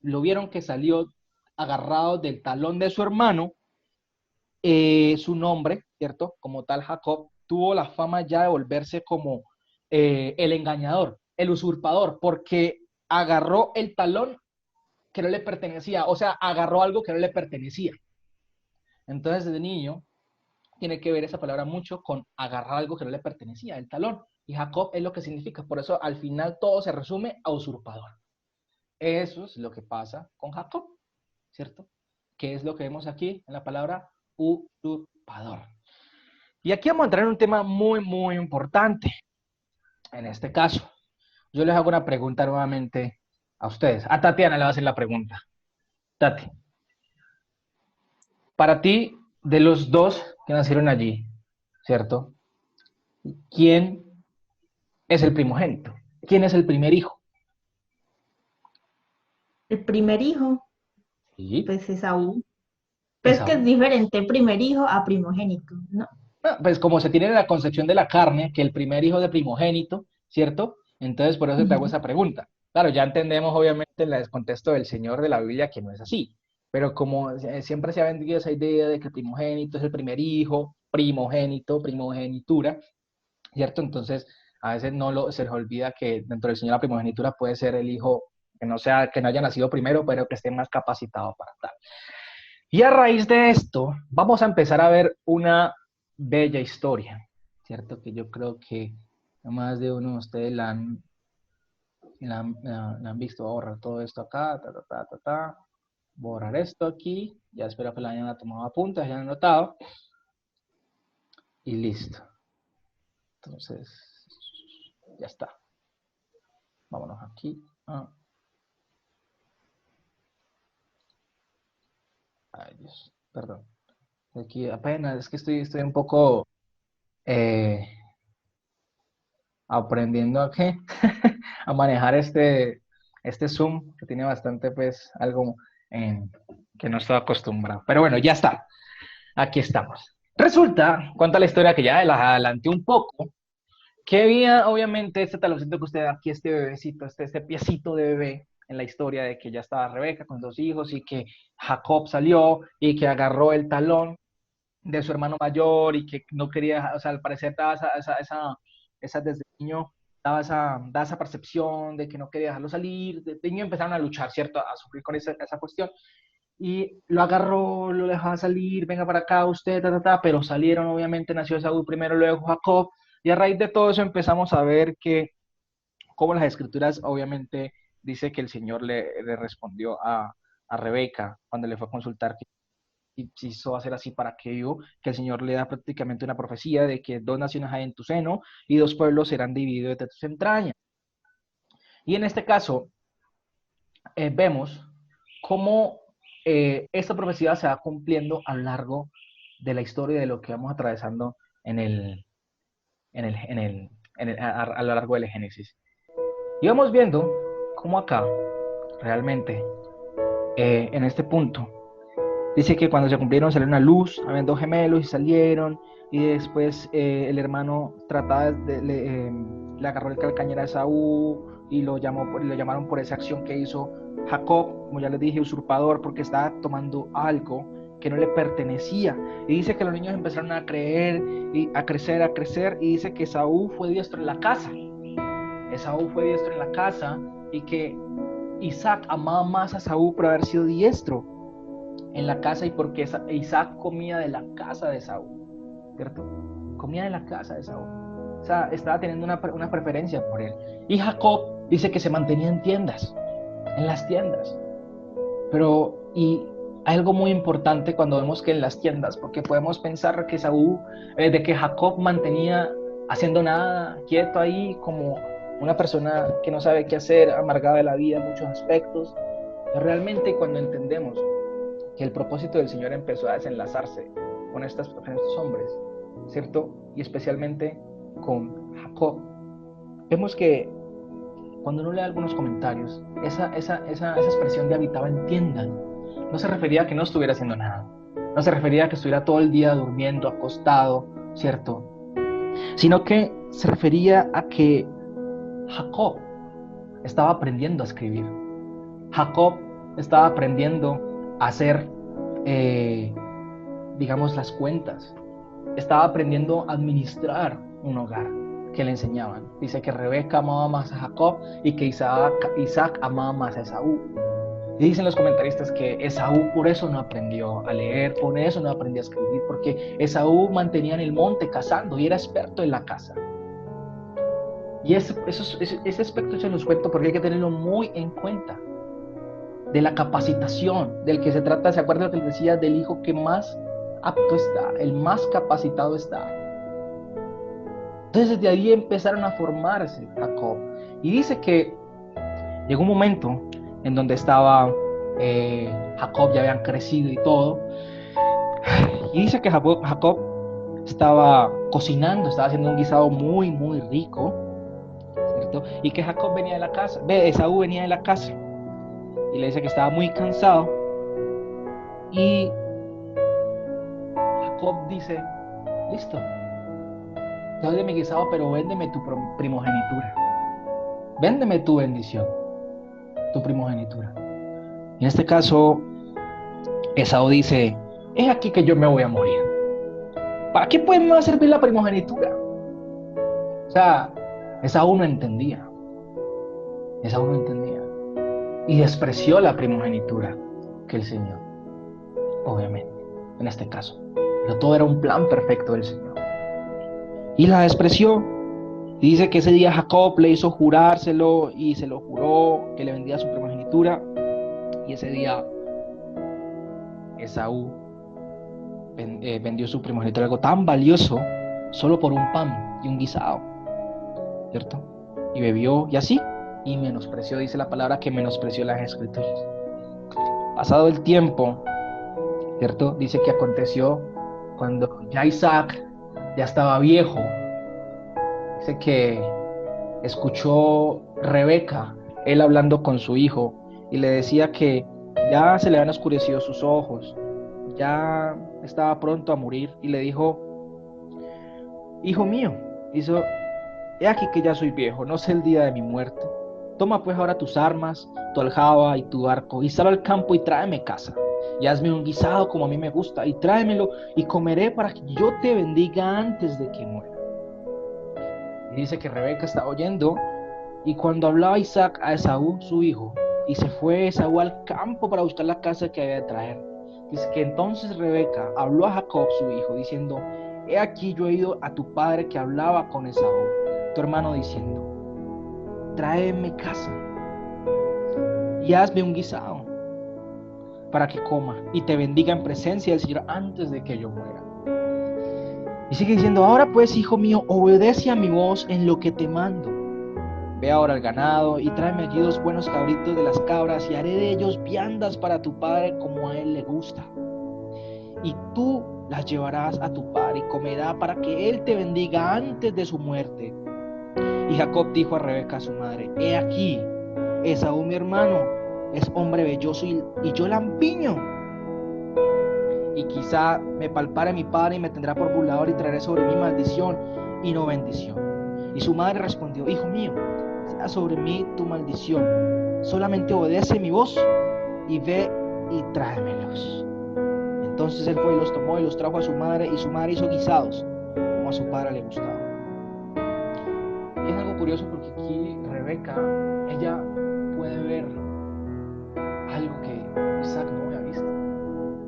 lo vieron que salió agarrado del talón de su hermano, su nombre, ¿cierto? Como tal, Jacob tuvo la fama ya de volverse como el engañador, el usurpador, porque agarró el talón que no le pertenecía, o sea, agarró algo que no le pertenecía. Entonces, desde niño, tiene que ver esa palabra mucho con agarrar algo que no le pertenecía, el talón. Y Jacob es lo que significa, por eso al final todo se resume a usurpador. Eso es lo que pasa con Jacob, ¿cierto? ¿Qué es lo que vemos aquí en la palabra usurpador? Y aquí vamos a entrar en un tema muy, muy importante. En este caso, yo les hago una pregunta nuevamente a ustedes. A Tatiana le voy a hacer la pregunta. Tati, para ti, de los 2 que nacieron allí, ¿cierto? ¿Quién es el primogénito? ¿Quién es el primer hijo? El primer hijo, Sí. pues Esaú. Pues que es diferente primer hijo a primogénito, ¿no? Pues como se tiene la concepción de la carne, que el primer hijo de primogénito, ¿cierto? Entonces por eso te hago esa pregunta. Claro, ya entendemos obviamente en el contexto del Señor de la Biblia que no es así, pero como siempre se ha vendido esa idea de que el primogénito es el primer hijo, primogénito, primogenitura, ¿cierto? Entonces a veces se les olvida que dentro del Señor la primogenitura puede ser el hijo que no haya nacido primero, pero que esté más capacitado para tal. Y a raíz de esto, vamos a empezar a ver una bella historia, ¿cierto? Que yo creo que más de uno de ustedes la han visto. Voy a borrar todo esto acá, borrar esto aquí, ya espero que la hayan tomado apuntes, hayan anotado, y listo. Entonces, ya está. Vámonos aquí. Ay, Dios, perdón. Aquí apenas, es que estoy un poco aprendiendo a qué, a manejar este Zoom, que tiene bastante, pues, algo que no estoy acostumbrado. Pero bueno, ya está. Aquí estamos. Resulta, cuenta la historia que ya la adelanté un poco, que había, obviamente, este taloncito que usted ve aquí, este bebecito, este piecito de bebé, en la historia de que ya estaba Rebeca con 2 hijos y que Jacob salió y que agarró el talón de su hermano mayor y que no quería, o sea, al parecer daba esa desde niño, daba esa percepción de que no quería dejarlo salir. De niño empezaron a luchar, ¿cierto? A sufrir con esa cuestión. Y lo agarró, lo dejaba salir, venga para acá usted, pero salieron, obviamente nació Esaú primero, luego Jacob, y a raíz de todo eso empezamos a ver que, como las escrituras obviamente dice que el Señor le respondió a Rebeca cuando le fue a consultar y quiso hacer así para aquello, que el Señor le da prácticamente una profecía de que 2 naciones hay en tu seno y 2 pueblos serán divididos de tus entrañas. Y en este caso, vemos cómo esta profecía se va cumpliendo a lo largo de la historia de lo que vamos atravesando a lo largo del Génesis. Y vamos viendo cómo acá, realmente, en este punto, dice que cuando se cumplieron salió una luz, habían 2 gemelos y salieron, y después el hermano trataba le agarró el calcañar a Esaú y lo llamaron por esa acción que hizo Jacob, como ya les dije, usurpador, porque estaba tomando algo que no le pertenecía. Y dice que los niños empezaron a creer y a crecer, y dice que Esaú fue diestro en la casa. Esaú fue diestro en la casa y que Isaac amaba más a Esaú por haber sido diestro en la casa y porque Isaac comía de la casa de Esaú, ¿cierto? Comía de la casa de Esaú. O sea, estaba teniendo una preferencia por él. Y Jacob dice que se mantenía en las tiendas. Pero, y hay algo muy importante cuando vemos que en las tiendas, porque podemos pensar que de que Jacob mantenía haciendo nada, quieto ahí, como una persona que no sabe qué hacer, amargada de la vida en muchos aspectos. Pero realmente cuando entendemos que el propósito del Señor empezó a desenlazarse con estos hombres, ¿cierto? Y especialmente con Jacob, vemos que cuando uno lee algunos comentarios, esa expresión de habitaba en tiendas, no se refería a que no estuviera haciendo nada, no se refería a que estuviera todo el día durmiendo, acostado, ¿cierto? Sino que se refería a que Jacob estaba aprendiendo a escribir. Jacob estaba aprendiendo a hacer, digamos, las cuentas. Estaba aprendiendo a administrar un hogar que le enseñaban. Dice que Rebeca amaba más a Jacob y que Isaac amaba más a Esaú. Y dicen los comentaristas que Esaú por eso no aprendió a leer, por eso no aprendió a escribir, porque Esaú mantenía en el monte cazando y era experto en la caza. Y ese aspecto se los cuento porque hay que tenerlo muy en cuenta. De la capacitación, del que se trata, ¿se acuerdan lo que les decía? Del hijo que más apto está, el más capacitado está. Entonces desde ahí empezaron a formarse Jacob. Y dice que llegó un momento en donde estaba Jacob, ya habían crecido y todo. Y dice que Jacob estaba cocinando, estaba haciendo un guisado muy, muy rico, ¿cierto? Y que Jacob venía de la casa, Esaú venía de la casa. Y le dice que estaba muy cansado. Y Jacob dice, listo, te doy de mi guisado, pero véndeme tu primogenitura. Véndeme tu bendición, tu primogenitura. Y en este caso, Esaú dice, es aquí que yo me voy a morir. ¿Para qué pues me va a servir la primogenitura? O sea, Esaú no entendía. Esaú no entendía. Y despreció la primogenitura que el Señor. obviamente, en este caso. Pero todo era un plan perfecto del Señor. Y la despreció. Dice que ese día Jacob le hizo jurárselo y se lo juró que le vendía su primogenitura. Y ese día Esaú vendió su primogenitura, algo tan valioso, solo por un pan y un guisado, ¿cierto? Y bebió y así, y menospreció, dice la palabra que menospreció las escrituras. Pasado el tiempo, ¿cierto? Dice que aconteció cuando ya Isaac ya estaba viejo. Dice que escuchó Rebeca, él hablando con su hijo, y le decía que ya se le habían oscurecido sus ojos, ya estaba pronto a morir, y le dijo: hijo mío, he aquí que ya soy viejo, no sé el día de mi muerte. Toma pues ahora tus armas, tu aljaba y tu arco, y sal al campo y tráeme caza, y hazme un guisado como a mí me gusta, y tráemelo, y comeré para que yo te bendiga antes de que muera. Y dice que Rebeca estaba oyendo, y cuando hablaba Isaac a Esaú, su hijo, y se fue Esaú al campo para buscar la caza que había de traer. Dice que entonces Rebeca habló a Jacob, su hijo, diciendo: he aquí yo he oído a tu padre que hablaba con Esaú, tu hermano, diciendo: tráeme caza y hazme un guisado para que coma y te bendiga en presencia del Señor antes de que yo muera. Y sigue diciendo: ahora pues, hijo mío, obedece a mi voz en lo que te mando. Ve ahora al ganado y tráeme allí 2 buenos cabritos de las cabras, y haré de ellos viandas para tu padre como a él le gusta. Y tú las llevarás a tu padre y comerá para que él te bendiga antes de su muerte. Y Jacob dijo a Rebeca, su madre: he aquí, Esaú mi hermano es hombre velloso y yo lampiño. Y quizá me palpare mi padre y me tendrá por burlador, y traeré sobre mí maldición y no bendición. Y su madre respondió: hijo mío, sea sobre mí tu maldición, solamente obedece mi voz y ve y tráemelos. Entonces él fue y los tomó y los trajo a su madre, y su madre hizo guisados como a su padre le gustaba. Y es algo curioso porque aquí Rebeca, ella puede ver algo que Isaac no había visto.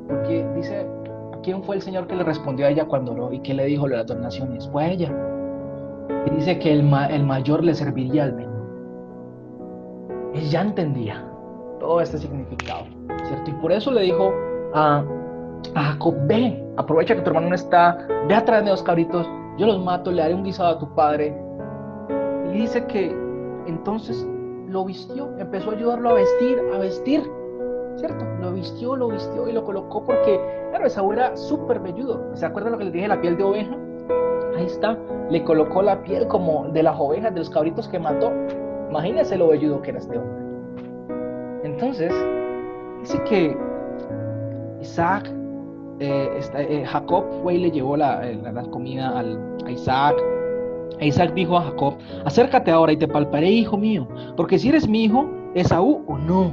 Porque dice: ¿quién fue el Señor que le respondió a ella cuando oró? ¿Y qué le dijo de las 2 naciones? Fue a ella. Y dice que el mayor le serviría al menor. Él ya entendía todo este significado, ¿cierto? Y por eso le dijo a Jacob: ve, aprovecha que tu hermano no está, ve a traerme 2 cabritos, yo los mato, le haré un guisado a tu padre. Y dice que entonces lo vistió, empezó a ayudarlo a vestir, ¿cierto? Lo vistió y lo colocó porque, claro, Esaú era súper velludo. ¿Se acuerdan lo que les dije, la piel de oveja? Ahí está, le colocó la piel como de las ovejas, de los cabritos que mató. Imagínense lo velludo que era este hombre. Entonces, dice que Jacob fue y le llevó la comida a Isaac. E Isaac dijo a Jacob: acércate ahora y te palparé, hijo mío, porque si eres mi hijo, Esaú o no.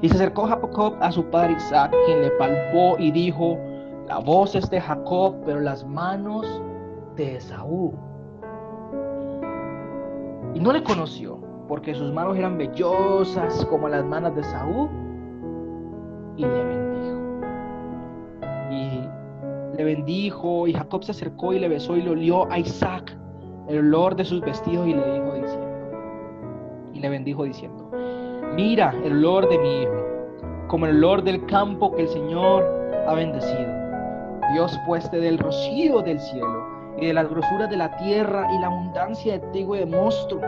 Y se acercó Jacob a su padre Isaac, quien le palpó y dijo: la voz es de Jacob, pero las manos de Esaú. Y no le conoció, porque sus manos eran vellosas como las manos de Esaú, y le bendijo, y Jacob se acercó y le besó y le olió a Isaac el olor de sus vestidos, y le bendijo diciendo: mira el olor de mi hijo, como el olor del campo que el Señor ha bendecido. Dios pues te dé el rocío del cielo y de las grosuras de la tierra y la abundancia de trigo y de mosto.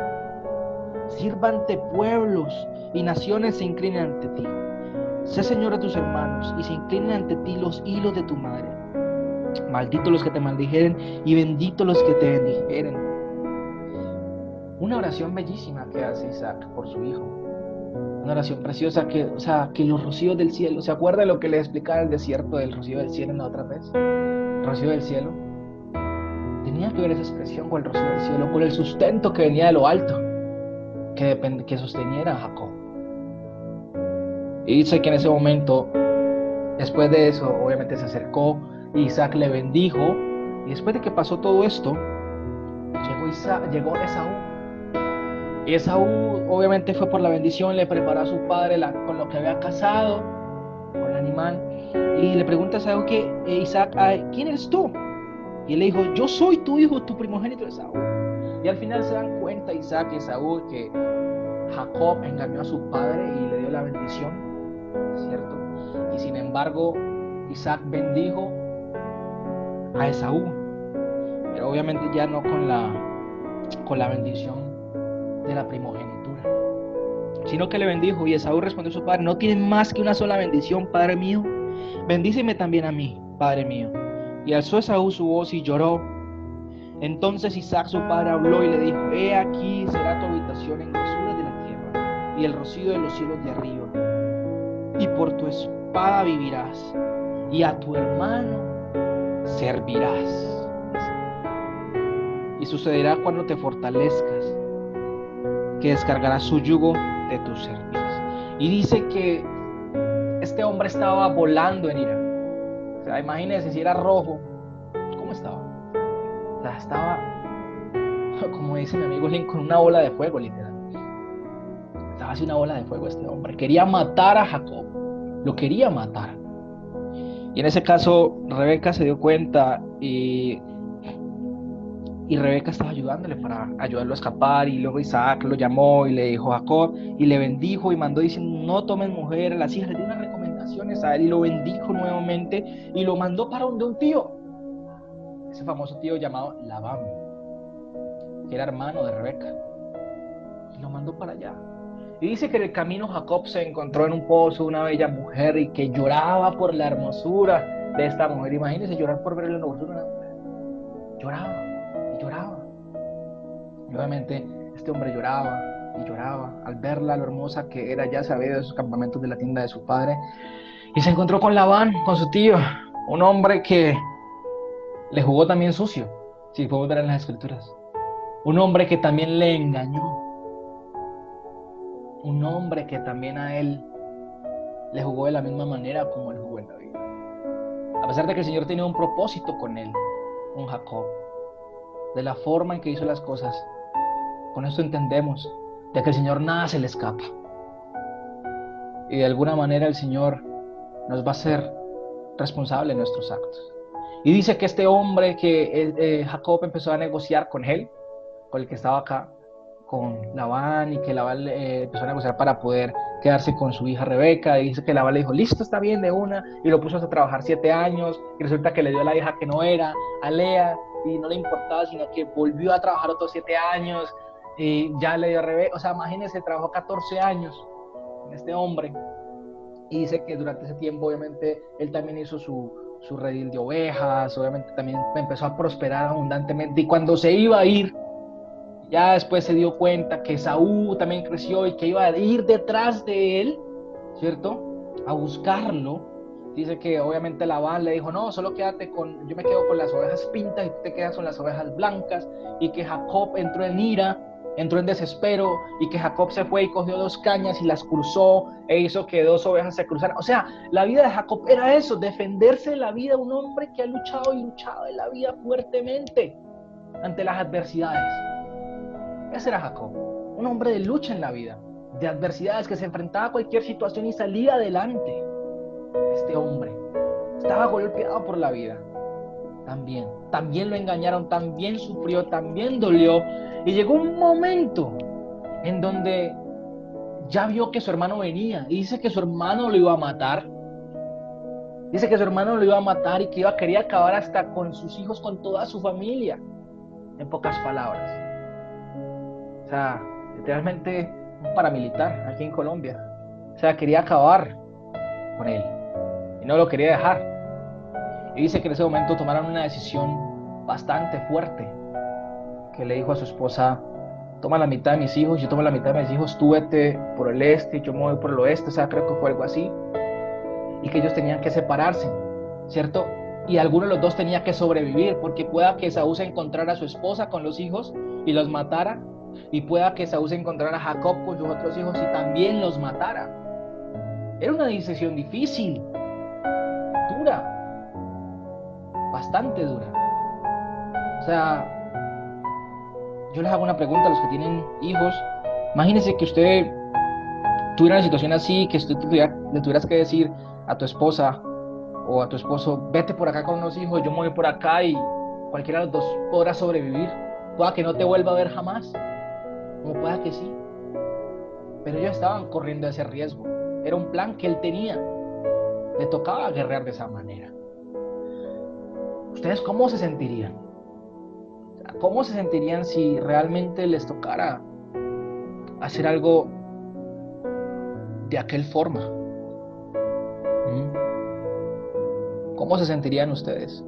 Sírvante pueblos y naciones se inclinen ante ti. Sé señor de tus hermanos y se inclinen ante ti los hilos de tu madre. Malditos los que te maldijeren y benditos los que te bendijeren. Una oración bellísima que hace Isaac por su hijo. Una oración preciosa que los rocíos del cielo, ¿se acuerda de lo que le explicaba el desierto del rocío del cielo la otra vez? El rocío del cielo. Tenía que ver esa expresión con el rocío del cielo, con el sustento que venía de lo alto, que sosteniera a Jacob. Y dice que en ese momento, después de eso, obviamente se acercó, y Isaac le bendijo, y después de que pasó todo esto, llegó Esaú. Y Esaú obviamente fue por la bendición, le preparó a su padre con lo que había cazado, con el man, y le pregunta a Esaú que Isaac, ¿quién eres tú? Y él le dijo, yo soy tu hijo, tu primogénito Esaú. Y al final se dan cuenta Isaac y Esaú que Jacob engañó a su padre y le dio la bendición, ¿cierto? Y sin embargo, Isaac bendijo a Esaú, pero obviamente ya no con la bendición de la primogenitura, sino que le bendijo. Y Esaú respondió a su padre, no tienes más que una sola bendición, padre mío, bendíceme también a mí, padre mío. Y alzó Esaú su voz y lloró. Entonces Isaac su padre habló y le dijo, he aquí será tu habitación en grosura de la tierra y el rocío de los cielos de arriba, y por tu espada vivirás, y a tu hermano servirás. Y sucederá cuando te fortalezcas, que descargarás su yugo de tu cerviz. Y dice que este hombre estaba volando en ira. O sea, imagínense si era rojo, ¿cómo estaba? O sea, estaba, como dice mi amigo Lincoln, una bola de fuego, literal. Estaba así una bola de fuego este hombre. Quería matar a Jacob, lo quería matar. Y en ese caso Rebeca se dio cuenta y Rebeca estaba ayudándole para ayudarlo a escapar. Y luego Isaac lo llamó y le dijo a Jacob y le bendijo y mandó diciendo, no tomen mujer a las hijas. Le dio unas recomendaciones a él y lo bendijo nuevamente y lo mandó para donde un tío, ese famoso tío llamado Labán, que era hermano de Rebeca, y lo mandó para allá. Y dice que en el camino Jacob se encontró en un pozo una bella mujer y que lloraba por la hermosura de esta mujer. Imagínense llorar por ver la hermosura de una mujer. Lloraba y lloraba. Y obviamente este hombre lloraba y lloraba al verla, lo hermosa que era. Ya sabía de sus campamentos de la tienda de su padre. Y se encontró con Labán, con su tío, un hombre que le jugó también sucio, si podemos ver en las escrituras. Un hombre que también le engañó. Un hombre que también a él le jugó de la misma manera como él jugó en la vida. A pesar de que el Señor tenía un propósito con él, con Jacob, de la forma en que hizo las cosas, con esto entendemos de que el Señor nada se le escapa. Y de alguna manera el Señor nos va a hacer responsable de nuestros actos. Y dice que este hombre que Jacob empezó a negociar con él, con el que estaba acá, con Labán, y que Labán empezó a negociar para poder quedarse con su hija Rebeca. Y dice que Labán le dijo, listo, está bien, de una, y lo puso a trabajar 7 años, y resulta que le dio a la hija que no era, a Lea, y no le importaba, sino que volvió a trabajar otros 7 años, y ya le dio a Rebeca. O sea, imagínense, trabajó 14 años con este hombre, y dice que durante ese tiempo, obviamente, él también hizo su redil de ovejas, obviamente también empezó a prosperar abundantemente, y cuando se iba a ir, ya después se dio cuenta que Esaú también creció y que iba a ir detrás de él, ¿cierto? A buscarlo. Dice que obviamente Labán le dijo, no, solo quédate yo me quedo con las ovejas pintas y tú te quedas con las ovejas blancas. Y que Jacob entró en ira, entró en desespero, y que Jacob se fue y cogió 2 cañas y las cruzó e hizo que 2 ovejas se cruzaran. O sea, la vida de Jacob era eso, defenderse de la vida, un hombre que ha luchado y luchado en la vida fuertemente ante las adversidades. Ese era Jacob, un hombre de lucha en la vida, de adversidades, que se enfrentaba a cualquier situación y salía adelante. Este hombre estaba golpeado por la vida, también lo engañaron, también sufrió, también dolió, y llegó un momento en donde ya vio que su hermano venía, y dice que su hermano lo iba a matar. Dice que su hermano lo iba a matar y que quería acabar hasta con sus hijos, con toda su familia, en pocas palabras. O sea, literalmente un paramilitar aquí en Colombia. O sea, quería acabar con él y no lo quería dejar. Y dice que en ese momento tomaron una decisión bastante fuerte, que le dijo a su esposa, toma la mitad de mis hijos, yo tomo la mitad de mis hijos, tú vete por el este, yo me voy por el oeste. O sea, creo que fue algo así. Y que ellos tenían que separarse, ¿cierto? Y alguno de los dos tenía que sobrevivir, porque pueda que Esaú se encontrara a su esposa con los hijos y los matara, y pueda que Esaú se encontrara a Jacob con sus otros hijos y también los matara. Era una decisión difícil, dura, bastante dura. O sea, yo les hago una pregunta a los que tienen hijos. Imagínense que usted tuviera una situación así, que usted le tuvieras que decir, a tu esposa o a tu esposo, vete por acá con unos hijos, yo me voy por acá y cualquiera de los dos podrá sobrevivir. Pueda que no te vuelva a ver jamás, como pueda que sí. Pero ellos estaban corriendo ese riesgo. Era un plan que él tenía. Le tocaba guerrear de esa manera. ¿Ustedes cómo se sentirían? ¿Cómo se sentirían si realmente les tocara hacer algo de aquel forma? ¿Cómo se sentirían ustedes?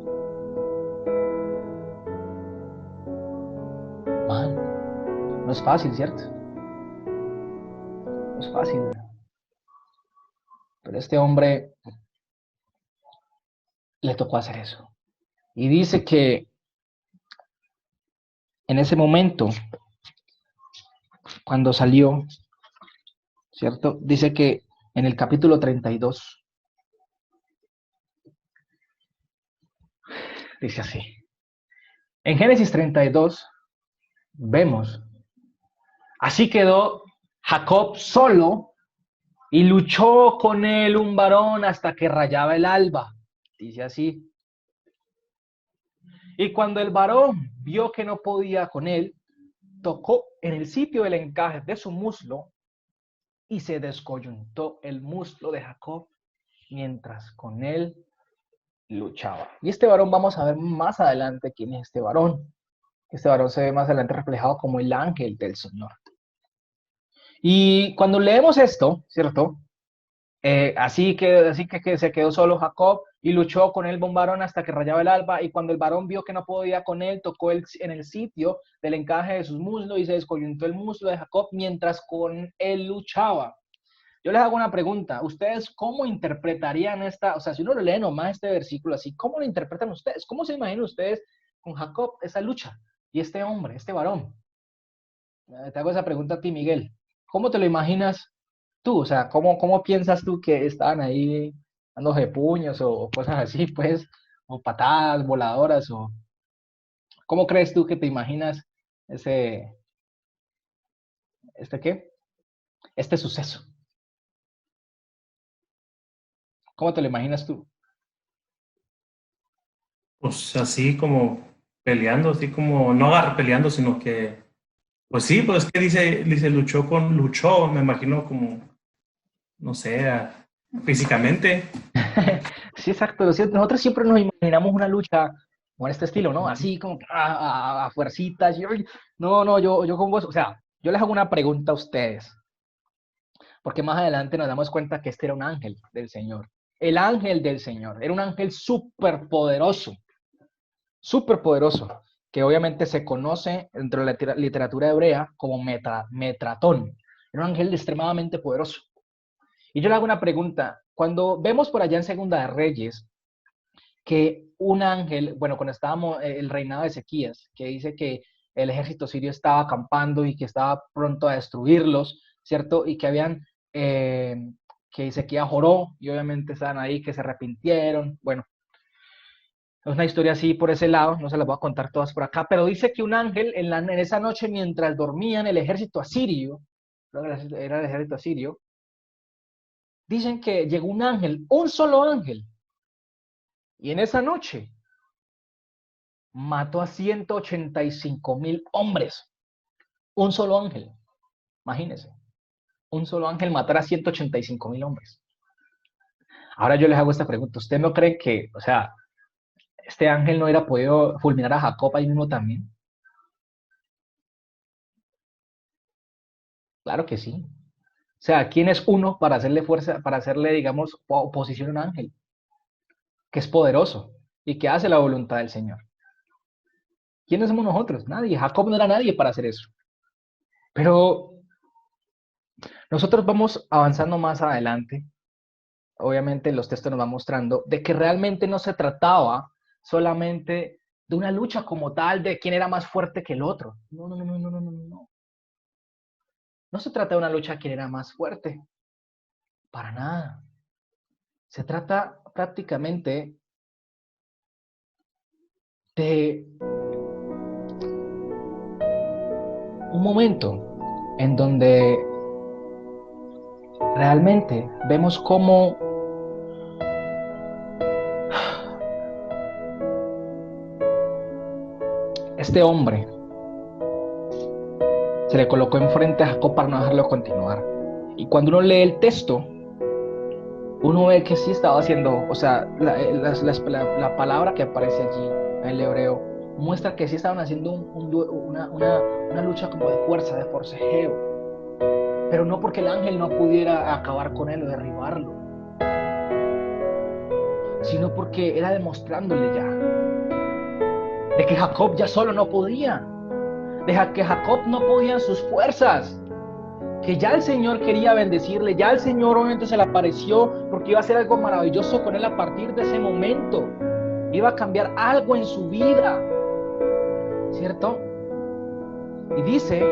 Man, no es fácil, ¿cierto? No es fácil. Pero este hombre le tocó hacer eso. Y dice que en ese momento, cuando salió, ¿cierto? Dice que en el capítulo 32, dice así. En Génesis 32 vemos, así quedó Jacob solo y luchó con él un varón hasta que rayaba el alba. Dice así. Y cuando el varón vio que no podía con él, tocó en el sitio del encaje de su muslo y se descoyuntó el muslo de Jacob mientras con él luchaba. Y este varón vamos a ver más adelante quién es este varón. Este varón se ve más adelante reflejado como el ángel del Señor. Y cuando leemos esto, ¿cierto? Así que se quedó solo Jacob y luchó con él un varón hasta que rayaba el alba, y cuando el varón vio que no podía con él, tocó en el sitio del encaje de sus muslos y se descoyuntó el muslo de Jacob mientras con él luchaba. Yo les hago una pregunta, ¿ustedes cómo interpretarían esta, o sea, si uno lo lee nomás este versículo así, ¿cómo lo interpretan ustedes? ¿Cómo se imaginan ustedes con Jacob esa lucha y este hombre, este varón? Te hago esa pregunta a ti, Miguel. ¿Cómo te lo imaginas tú? O sea, ¿cómo piensas tú que estaban ahí dándose puños o cosas así, pues? O patadas voladoras, o ¿cómo crees tú que te imaginas este qué? Este suceso. ¿Cómo te lo imaginas tú? Pues así como peleando, así como, no agarrar peleando, sino que, pues sí, pues es que dice luchó, me imagino como, no sé, físicamente. Sí, exacto. Nosotros siempre nos imaginamos una lucha con este estilo, ¿no? Así como a fuercitas. No, yo con vos, o sea, yo les hago una pregunta a ustedes, porque más adelante nos damos cuenta que este era un ángel del Señor. El ángel del Señor. Era un ángel súper poderoso, que obviamente se conoce dentro de la literatura hebrea como Metratón. Era un ángel extremadamente poderoso. Y yo le hago una pregunta. Cuando vemos por allá en Segunda de Reyes que un ángel, bueno, cuando estábamos el reinado de Ezequías, que dice que el ejército sirio estaba acampando y que estaba pronto a destruirlos, ¿cierto? Y que que Ezequías oró y obviamente estaban ahí, que se arrepintieron. Bueno, es una historia así por ese lado, no se las voy a contar todas por acá, pero dice que un ángel en esa noche mientras dormían el ejército asirio, creo que era el ejército asirio, dicen que llegó un ángel, un solo ángel, y en esa noche mató a 185,000 hombres. Un solo ángel, imagínense. Un solo ángel matar a 185,000 hombres. Ahora yo les hago esta pregunta. ¿Usted no cree que, o sea, este ángel no hubiera podido fulminar a Jacob ahí mismo también? Claro que sí. O sea, ¿quién es uno para hacerle fuerza, para hacerle, digamos, oposición a un ángel? Que es poderoso y que hace la voluntad del Señor. ¿Quiénes somos nosotros? Nadie. Jacob no era nadie para hacer eso. Pero nosotros vamos avanzando más adelante. Obviamente los textos nos van mostrando de que realmente no se trataba solamente de una lucha como tal de quién era más fuerte que el otro. No. No se trata de una lucha de quién era más fuerte. Para nada. Se trata prácticamente de un momento en donde realmente vemos cómo este hombre se le colocó enfrente a Jacob para no dejarlo continuar. Y cuando uno lee el texto, uno ve que sí estaba haciendo, o sea, la palabra que aparece allí en el hebreo muestra que sí estaban haciendo una lucha como de fuerza, de forcejeo, pero no porque el ángel no pudiera acabar con él o derribarlo, sino porque era demostrándole ya de que Jacob ya solo no podía, de que Jacob no podía en sus fuerzas, que ya el Señor quería bendecirle, ya el Señor obviamente se le apareció porque iba a hacer algo maravilloso con él a partir de ese momento, iba a cambiar algo en su vida, ¿cierto? Y dice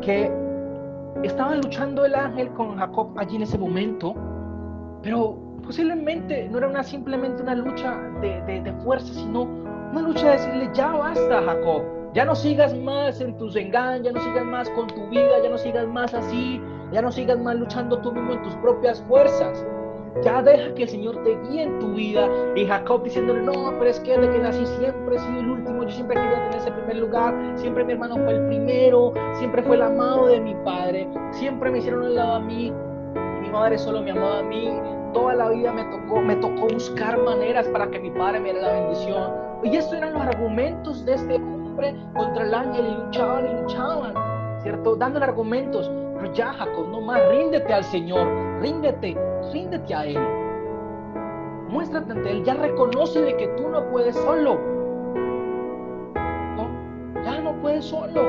que estaba luchando el ángel con Jacob allí en ese momento, pero posiblemente no era simplemente una lucha de fuerza, sino una lucha de decirle: ya basta, Jacob, ya no sigas más en tus engaños, ya no sigas más con tu vida, ya no sigas más así, ya no sigas más luchando tú mismo en tus propias fuerzas. Ya deja que el Señor te guíe en tu vida. Y Jacob diciéndole: no, pero es que desde que nací siempre he sido el último, yo siempre quería tener ese primer lugar, siempre mi hermano fue el primero, siempre fue el amado de mi padre, siempre me hicieron un lado a mí, mi madre solo me amaba a mí, toda la vida me tocó buscar maneras para que mi padre me diera la bendición. Y estos eran los argumentos de este hombre contra el ángel, y luchaban, ¿cierto? Dándole argumentos. Pero ya, Jacob, no más, ríndete al Señor, ríndete a Él, muéstrate ante Él, ya reconoce de que tú no puedes solo, ¿no? Ya no puedes solo.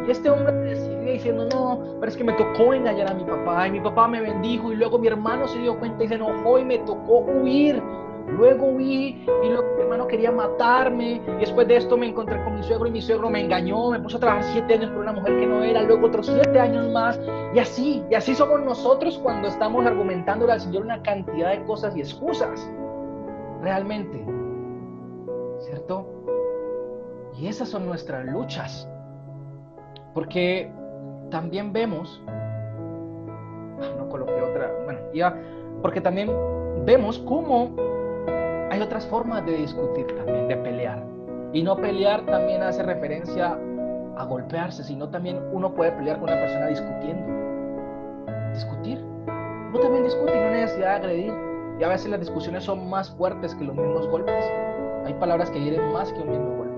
Y este hombre sigue diciendo: no, pero es que me tocó engañar a mi papá, y mi papá me bendijo, y luego mi hermano se dio cuenta y se enojó y me tocó huir. Luego huí y luego mi hermano quería matarme, y después de esto me encontré con mi suegro y mi suegro me engañó, me puso a trabajar 7 años por una mujer que no era, luego otros 7 años más, y así somos nosotros cuando estamos argumentándole al Señor una cantidad de cosas y excusas, realmente, ¿cierto? Y esas son nuestras luchas, porque también vemos, no coloqué otra, bueno, ya, porque también vemos cómo hay otras formas de discutir también, de pelear. Y no pelear también hace referencia a golpearse, sino también uno puede pelear con una persona discutiendo. Discutir. Uno también discute y no hay necesidad de agredir. Y a veces las discusiones son más fuertes que los mismos golpes. Hay palabras que hieren más que un mismo golpe.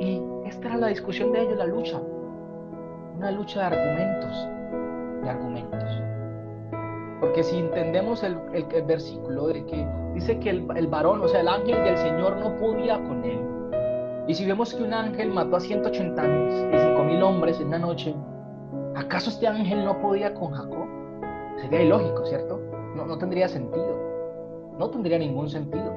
Y esta era la discusión de ellos, la lucha. Una lucha de argumentos. Porque si entendemos el versículo de que dice que el varón, o sea, el ángel del Señor no podía con él. Y si vemos que un ángel mató a 185,000 hombres en una noche, ¿acaso este ángel no podía con Jacob? Sería ilógico, ¿cierto? No tendría sentido. No tendría ningún sentido.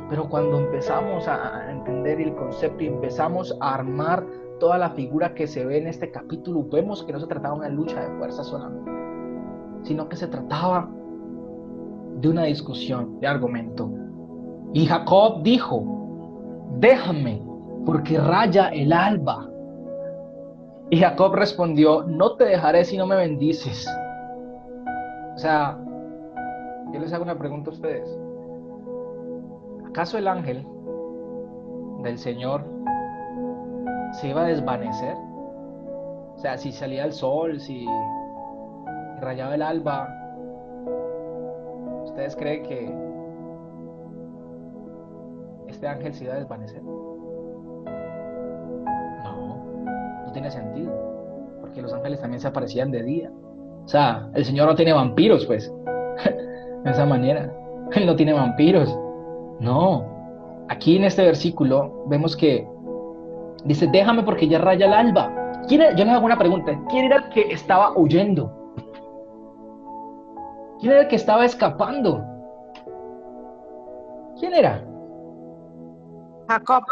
Pero cuando empezamos a entender el concepto y empezamos a armar toda la figura que se ve en este capítulo, vemos que no se trataba de una lucha de fuerza solamente, sino que se trataba de una discusión, de argumento. Y Jacob dijo: déjame, porque raya el alba. Y Jacob respondió: no te dejaré si no me bendices. O sea, yo les hago una pregunta a ustedes. ¿Acaso el ángel del Señor se iba a desvanecer? O sea, si salía el sol, si rayaba el alba, ¿ustedes creen que este ángel se iba a desvanecer? No tiene sentido, porque los ángeles también se aparecían de día. O sea, el Señor no tiene vampiros, pues, de esa manera. Él no tiene vampiros. No. Aquí en este versículo vemos que dice: déjame porque ya raya el alba. Yo les hago una pregunta: ¿quién era el que estaba huyendo? ¿Quién era el que estaba escapando? ¿Quién era? Jacob.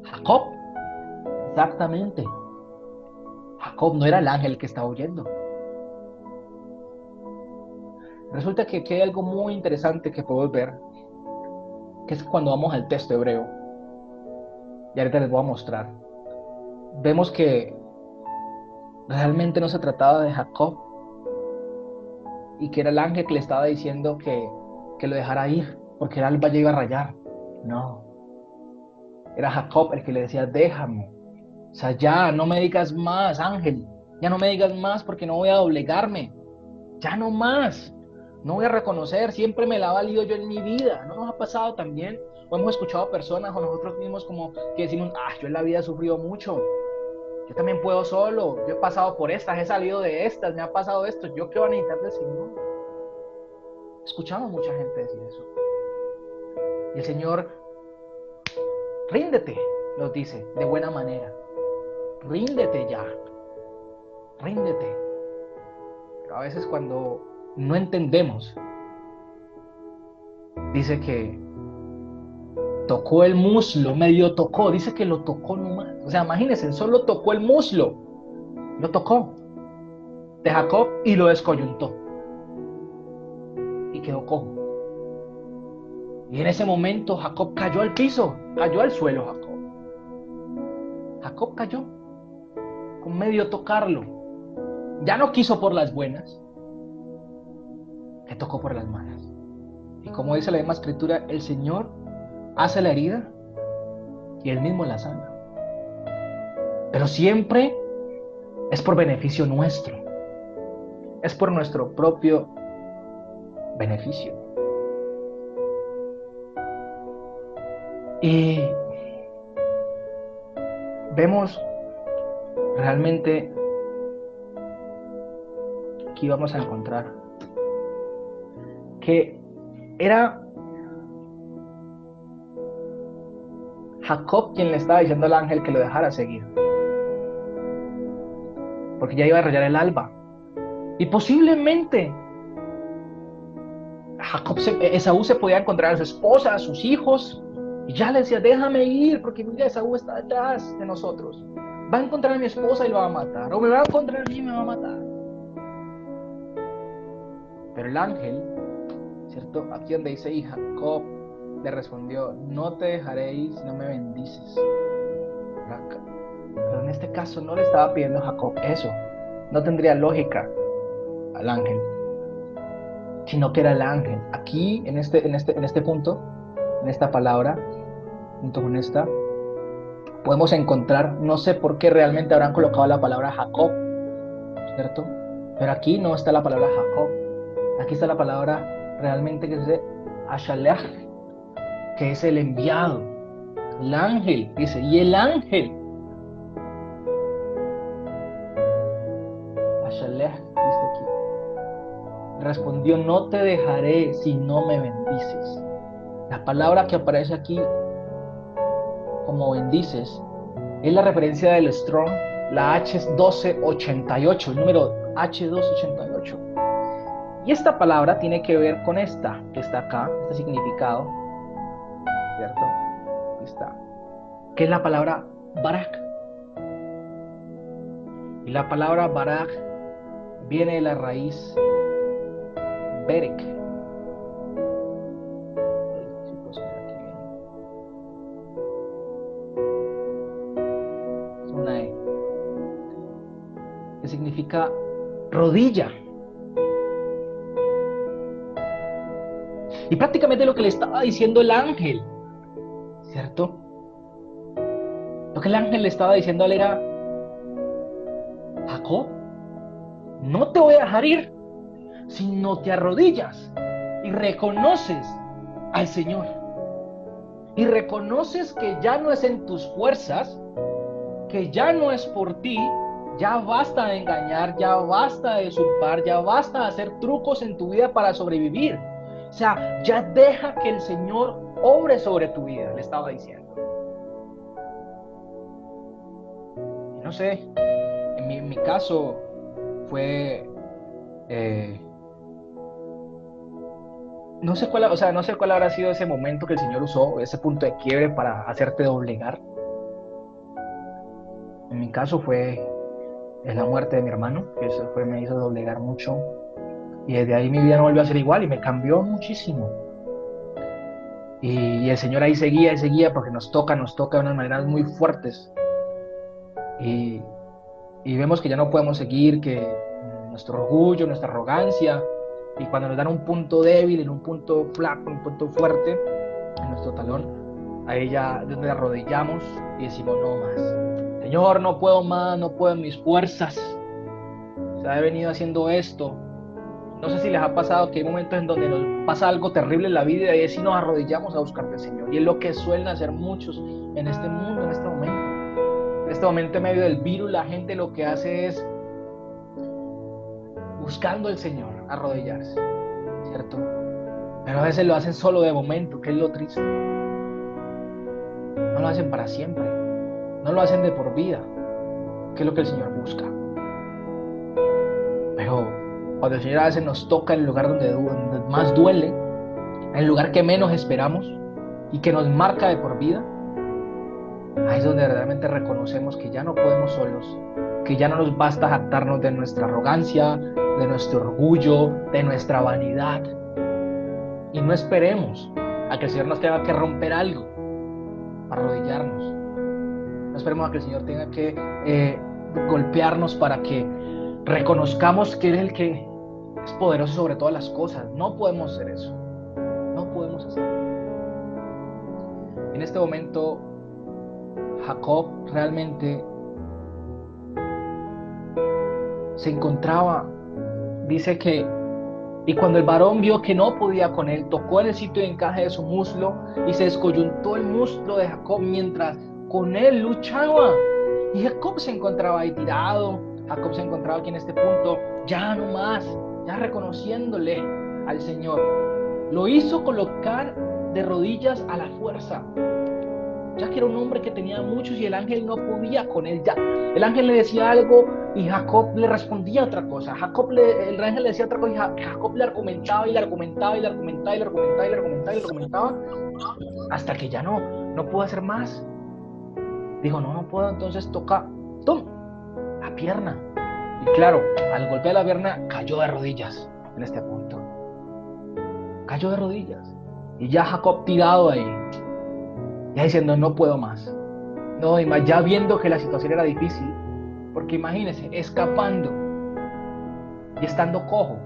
Jacob. Exactamente. Jacob no era el ángel que estaba huyendo. Resulta que aquí hay algo muy interesante que podemos ver, que es cuando vamos al texto hebreo, y ahorita les voy a mostrar, vemos que realmente no se trataba de Jacob, y que era el ángel que le estaba diciendo que lo dejara ir, porque el alba ya iba a rayar. No. Era Jacob el que le decía, déjame. O sea, ya no me digas más, Ángel. Ya no me digas más porque no voy a doblegarme. Ya no más. No voy a reconocer. Siempre me la he valido yo en mi vida. ¿No nos ha pasado también? O hemos escuchado personas o nosotros mismos como que decimos, yo en la vida he sufrido mucho. Yo también puedo solo. Yo he pasado por estas, he salido de estas, me ha pasado esto. ¿Yo qué voy a necesitar del Señor? Escuchamos mucha gente decir eso. Y el Señor, ríndete, nos dice de buena manera. Ríndete ya. Ríndete. Pero a veces cuando no entendemos, dice que tocó el muslo, medio tocó, dice que lo tocó nomás. O sea, imagínense, solo tocó el muslo. Lo tocó de Jacob y lo descoyuntó. Y quedó cojo. Y en ese momento Jacob cayó al piso, cayó al suelo Jacob. Jacob cayó con medio tocarlo. Ya no quiso por las buenas, le tocó por las malas. Y como dice la misma escritura, el Señor hace la herida y Él mismo la sana. Pero siempre es por beneficio nuestro. Es por nuestro propio beneficio. Y vemos realmente, aquí vamos a encontrar que era Jacob quien le estaba diciendo al ángel que lo dejara seguir, porque ya iba a rayar el alba. Y posiblemente Esaú se podía encontrar a su esposa, a sus hijos, y ya le decía, déjame ir, porque mira, Esaú está detrás de nosotros. Va a encontrar a mi esposa y lo va a matar, o me va a encontrar a mí y me va a matar. Pero el ángel, ¿cierto? Aquí donde dice, y Jacob le respondió, no te dejaré ir si no me bendices. Pero en este caso no le estaba pidiendo a Jacob eso. No tendría lógica al ángel, sino que era el ángel. Aquí, en este punto, en esta palabra, junto con esta, podemos encontrar, no sé por qué realmente habrán colocado la palabra Jacob, ¿cierto? Pero aquí no está la palabra Jacob. Aquí está la palabra realmente que dice Ashaleach, que es el enviado, el ángel, dice, y el ángel Ashaleach, dice aquí, respondió, no te dejaré si no me bendices. La palabra que aparece aquí como bendices es la referencia del Strong, la H1288, el número H288. Y esta palabra tiene que ver con esta que está acá, este significado, ¿cierto? Aquí está, que es la palabra Barak. Y la palabra Barak viene de la raíz Berek. Es una E, que significa rodilla. Y prácticamente lo que le estaba diciendo el ángel, ¿cierto? Lo que el ángel le estaba diciendo a él era, Jacob, no te voy a dejar ir si no te arrodillas y reconoces al Señor. Y reconoces que ya no es en tus fuerzas, que ya no es por ti, ya basta de engañar, ya basta de usurpar, ya basta de hacer trucos en tu vida para sobrevivir. O sea, ya deja que el Señor obre sobre tu vida, le estaba diciendo. Y no sé, en mi caso fue, no sé cuál habrá sido ese momento que el Señor usó, ese punto de quiebre para hacerte doblegar. En mi caso fue la muerte de mi hermano, que eso me hizo doblegar mucho. Y desde ahí mi vida no volvió a ser igual y me cambió muchísimo. Y el Señor ahí seguía y seguía porque nos toca de unas maneras muy fuertes. Y vemos que ya no podemos seguir, que nuestro orgullo, nuestra arrogancia, y cuando nos dan un punto débil, en un punto flaco, un punto fuerte, en nuestro talón, ahí ya donde arrodillamos y decimos no más. Señor, no puedo más, no puedo en mis fuerzas. Se ha venido haciendo esto. No sé si les ha pasado que hay momentos en donde nos pasa algo terrible en la vida y así nos arrodillamos a buscar al Señor. Y es lo que suelen hacer muchos en este mundo, en este momento. En este momento, en medio del virus, la gente lo que hace es buscando al Señor, arrodillarse, ¿cierto? Pero a veces lo hacen solo de momento, que es lo triste. No lo hacen para siempre. No lo hacen de por vida, que es lo que el Señor busca. Pero cuando el Señor a veces nos toca en el lugar donde más duele, en el lugar que menos esperamos y que nos marca de por vida, ahí es donde verdaderamente reconocemos que ya no podemos solos, que ya no nos basta jactarnos de nuestra arrogancia, de nuestro orgullo, de nuestra vanidad. Y no esperemos a que el Señor nos tenga que romper algo para arrodillarnos. No esperemos a que el Señor tenga que golpearnos para que reconozcamos que Él es el que es poderoso sobre todas las cosas. No podemos hacer eso. No podemos hacerlo. En este momento, Jacob realmente se encontraba, dice que, y cuando el varón vio que no podía con él, tocó en el sitio de encaje de su muslo y se descoyuntó el muslo de Jacob mientras con él luchaba. Y Jacob se encontraba ahí tirado. Jacob se encontraba aquí en este punto, ya no más, ya reconociéndole al Señor. Lo hizo colocar de rodillas a la fuerza, ya que era un hombre que tenía muchos y el ángel no podía con él. Ya el ángel le decía algo y Jacob le respondía otra cosa. El ángel le decía otra cosa y Jacob le argumentaba y le argumentaba y le argumentaba y le argumentaba y le argumentaba y le argumentaba hasta que ya no pudo hacer más. Dijo, no puedo, entonces toca, ¡tum!, la pierna. Y claro, al golpear la pierna cayó de rodillas en este punto. Cayó de rodillas. Y ya Jacob tirado ahí, ya diciendo, no puedo más. No, y más ya viendo que la situación era difícil, porque imagínense, escapando y estando cojo,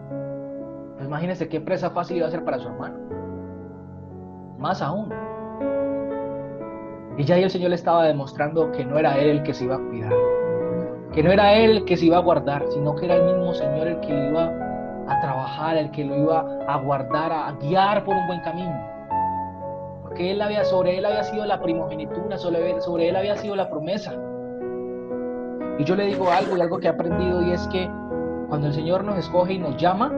pues imagínense qué presa fácil iba a ser para su hermano. Más aún. Y ya ahí el Señor le estaba demostrando que no era él el que se iba a cuidar, que no era él el que se iba a guardar, sino que era el mismo Señor el que lo iba a trabajar, el que lo iba a guardar, a guiar por un buen camino. Porque sobre él había sido la primogenitura, sobre él había sido la promesa. Y yo le digo algo, y algo que he aprendido, y es que cuando el Señor nos escoge y nos llama,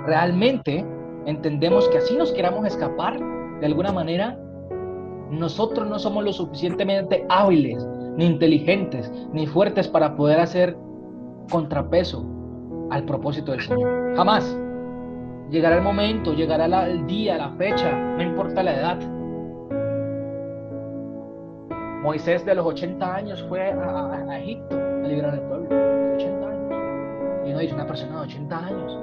realmente entendemos que así nos queramos escapar, de alguna manera, nosotros no somos lo suficientemente hábiles, ni inteligentes, ni fuertes para poder hacer contrapeso al propósito del Señor. Jamás. Llegará el momento, llegará el día, la fecha, no importa la edad. Moisés de los 80 años fue a Egipto a liberar al pueblo. De 80 años. Y no dice una persona de 80 años.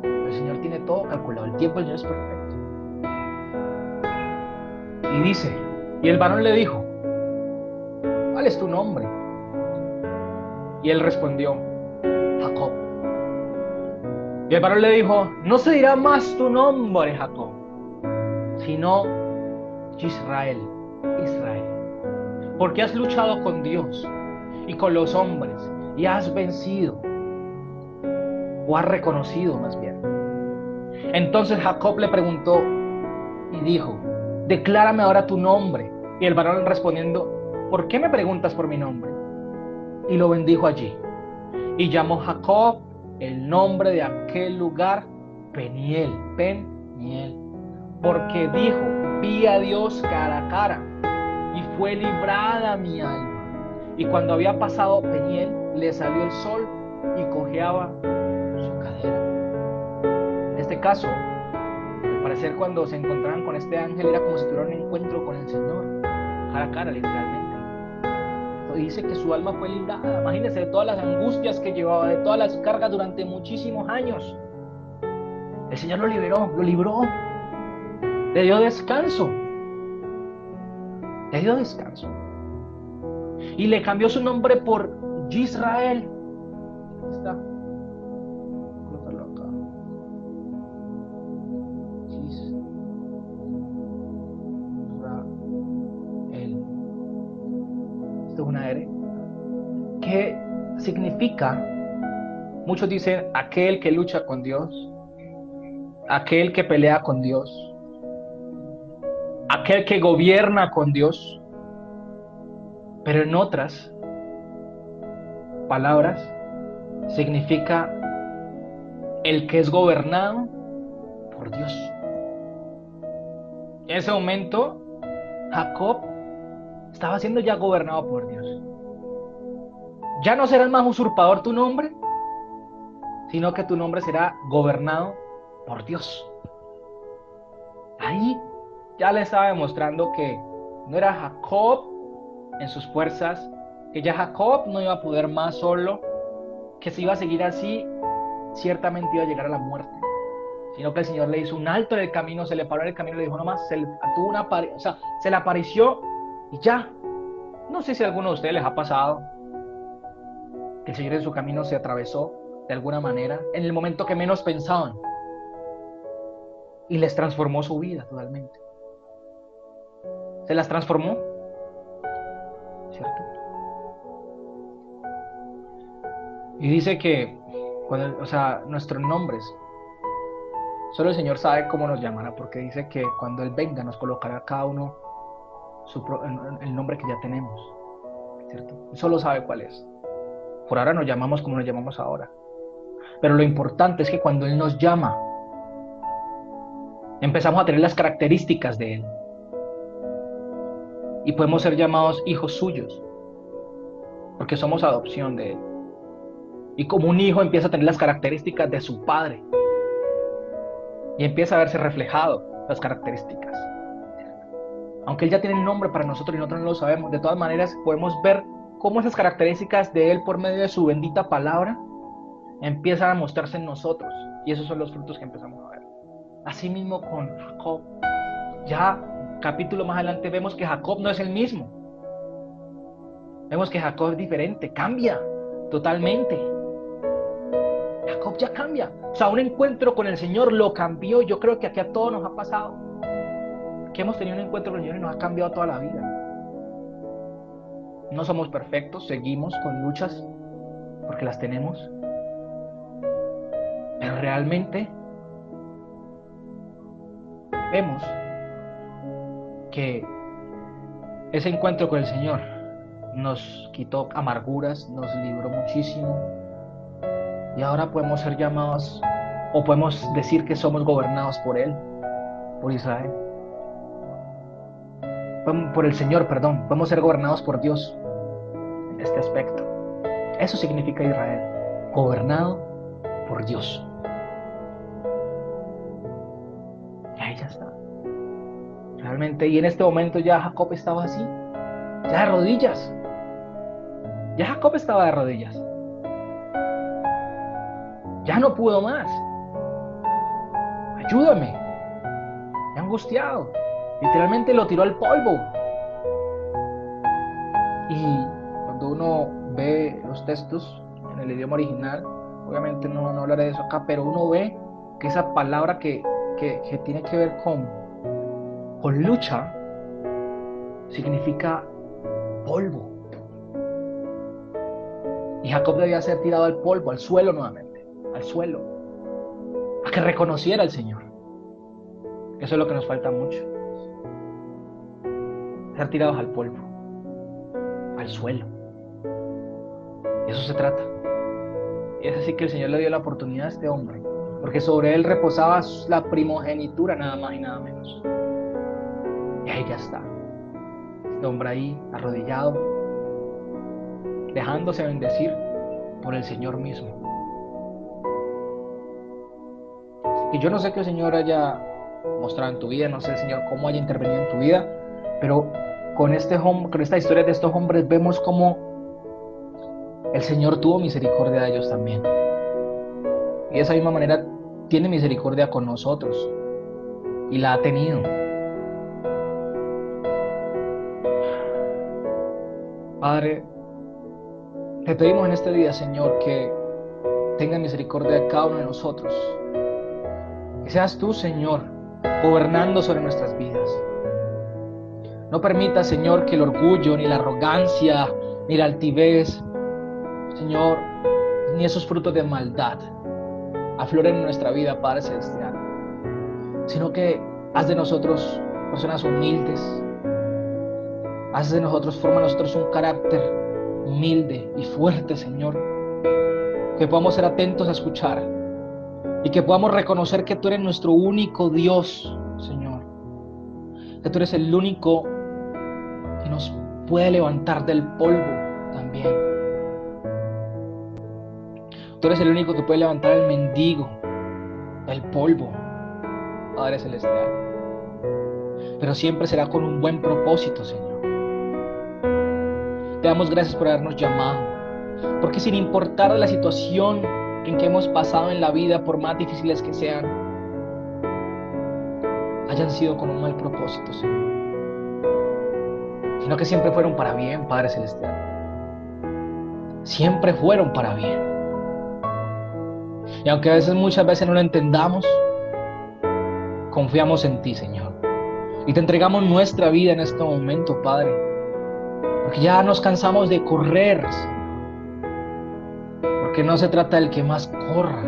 El Señor tiene todo calculado. El tiempo del Señor es perfecto. Y dice, y el varón le dijo, ¿cuál es tu nombre? Y él respondió, Jacob. Y el varón le dijo, no se dirá más tu nombre, Jacob, sino Israel, porque has luchado con Dios y con los hombres y has vencido, o has reconocido más bien. Entonces Jacob le preguntó y dijo, declárame ahora tu nombre. Y el varón respondiendo, ¿por qué me preguntas por mi nombre? Y lo bendijo allí. Y llamó Jacob el nombre de aquel lugar Peniel, porque dijo, vi a Dios cara a cara y fue librada mi alma. Y cuando había pasado Peniel, le salió el sol y cojeaba su cadera. En este caso, al parecer cuando se encontraban con este ángel era como si tuvieran un encuentro con el Señor, cara a cara literalmente. Dice que su alma fue librada. Imagínense de todas las angustias que llevaba, de todas las cargas durante muchísimos años. El Señor lo libró, le dio descanso, y le cambió su nombre por Israel. Aquí está. Colocarlo acá. esto es una R, que significa, muchos dicen, aquel que lucha con Dios, aquel que pelea con Dios, aquel que gobierna con Dios, pero en otras palabras significa el que es gobernado por Dios. En ese momento, Jacob estaba siendo ya gobernado por Dios. Ya no será más usurpador tu nombre, sino que tu nombre será gobernado por Dios. Ahí ya le estaba demostrando que no era Jacob en sus fuerzas, que ya Jacob no iba a poder más solo, que si iba a seguir así, ciertamente iba a llegar a la muerte, sino que el Señor le hizo un alto en el camino, se le paró en el camino y le dijo nomás, se le apareció y ya. No sé si a alguno de ustedes les ha pasado que el Señor en su camino se atravesó de alguna manera, en el momento que menos pensaban, y les transformó su vida totalmente. Se las transformó, ¿cierto? Y dice que, nuestros nombres, solo el Señor sabe cómo nos llamará, porque dice que cuando Él venga nos colocará cada uno el nombre que ya tenemos, ¿cierto? Él solo sabe cuál es. Por ahora nos llamamos como nos llamamos ahora. Pero lo importante es que cuando Él nos llama, empezamos a tener las características de Él. Y podemos ser llamados hijos suyos, porque somos adopción de Él. Y como un hijo empieza a tener las características de su padre. Y empieza a verse reflejado las características. Aunque Él ya tiene el nombre para nosotros y nosotros no lo sabemos, de todas maneras podemos ver cómo esas características de Él por medio de su bendita palabra empiezan a mostrarse en nosotros. Y esos son los frutos que empezamos a ver. Asimismo con Jacob. Ya capítulo más adelante vemos que Jacob no es el mismo. Vemos que Jacob es diferente, cambia totalmente. Jacob ya cambia. O sea, un encuentro con el Señor lo cambió. Yo creo que aquí a todos nos ha pasado. Que hemos tenido un encuentro con el Señor y nos ha cambiado toda la vida. No somos perfectos, seguimos con luchas porque las tenemos. Pero realmente vemos que ese encuentro con el Señor nos quitó amarguras, nos libró muchísimo. Y ahora podemos ser llamados, o podemos decir que somos gobernados por Él, por Israel. Por el Señor, perdón. Podemos ser gobernados por Dios en este aspecto. Eso significa Israel, gobernado por Dios. Y ahí ya está. Realmente, y en este momento ya Jacob estaba así, ya de rodillas. Ya Jacob estaba de rodillas. Ya no pudo más. Ayúdame. Me he angustiado. Literalmente lo tiró al polvo. Y cuando uno ve los textos en el idioma original, obviamente no hablaré de eso acá, pero uno ve que esa palabra que tiene que ver con lucha significa polvo. Y Jacob debía ser tirado al polvo, al suelo nuevamente, al suelo, a que reconociera al Señor. Eso es lo que nos falta mucho. Ser tirados al polvo, al suelo. De eso se trata. Y es así que el Señor le dio la oportunidad a este hombre, porque sobre él reposaba la primogenitura, nada más y nada menos. Y ahí ya está. Este hombre ahí, arrodillado, dejándose bendecir por el Señor mismo. Y yo no sé qué el Señor haya mostrado en tu vida, no sé, Señor, cómo haya intervenido en tu vida, pero con esta historia de estos hombres vemos cómo el Señor tuvo misericordia de ellos también. Y de esa misma manera tiene misericordia con nosotros. Y la ha tenido. Padre, te pedimos en este día, Señor, que tenga misericordia de cada uno de nosotros. Que seas tú, Señor, gobernando sobre nuestras vidas. No permita, Señor, que el orgullo, ni la arrogancia, ni la altivez, Señor, ni esos frutos de maldad afloren en nuestra vida, Padre Celestial, sino que haz de nosotros personas humildes, haz de nosotros, forma de nosotros un carácter humilde y fuerte, Señor, que podamos ser atentos a escuchar y que podamos reconocer que tú eres nuestro único Dios, Señor, que tú eres el único que nos puede levantar del polvo también. Tú eres el único que puede levantar al mendigo del polvo, Padre Celestial. Pero siempre será con un buen propósito, Señor. Te damos gracias por habernos llamado, porque sin importar la situación en que hemos pasado en la vida, por más difíciles que sean, hayan sido con un mal propósito, Señor, sino que siempre fueron para bien, Padre Celestial. Siempre fueron para bien. Y aunque muchas veces no lo entendamos, confiamos en ti, Señor. Y te entregamos nuestra vida en este momento, Padre. Porque ya nos cansamos de correr, Señor. Porque no se trata del que más corra,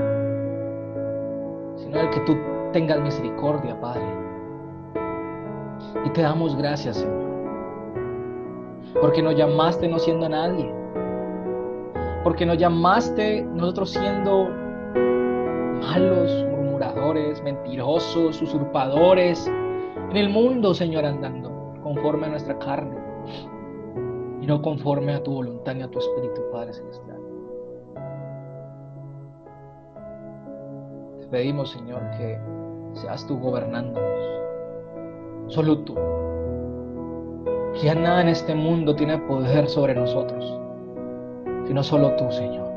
sino del que tú tengas misericordia, Padre. Y te damos gracias, Señor. Porque nos llamaste no siendo nadie. Porque nos llamaste nosotros siendo malos, murmuradores, mentirosos, usurpadores, en el mundo, Señor, andando conforme a nuestra carne y no conforme a tu voluntad ni a tu espíritu, Padre Celestial. Te pedimos, Señor, que seas tú gobernándonos, solo tú. Que ya nada en este mundo tiene poder sobre nosotros, sino solo tú, Señor.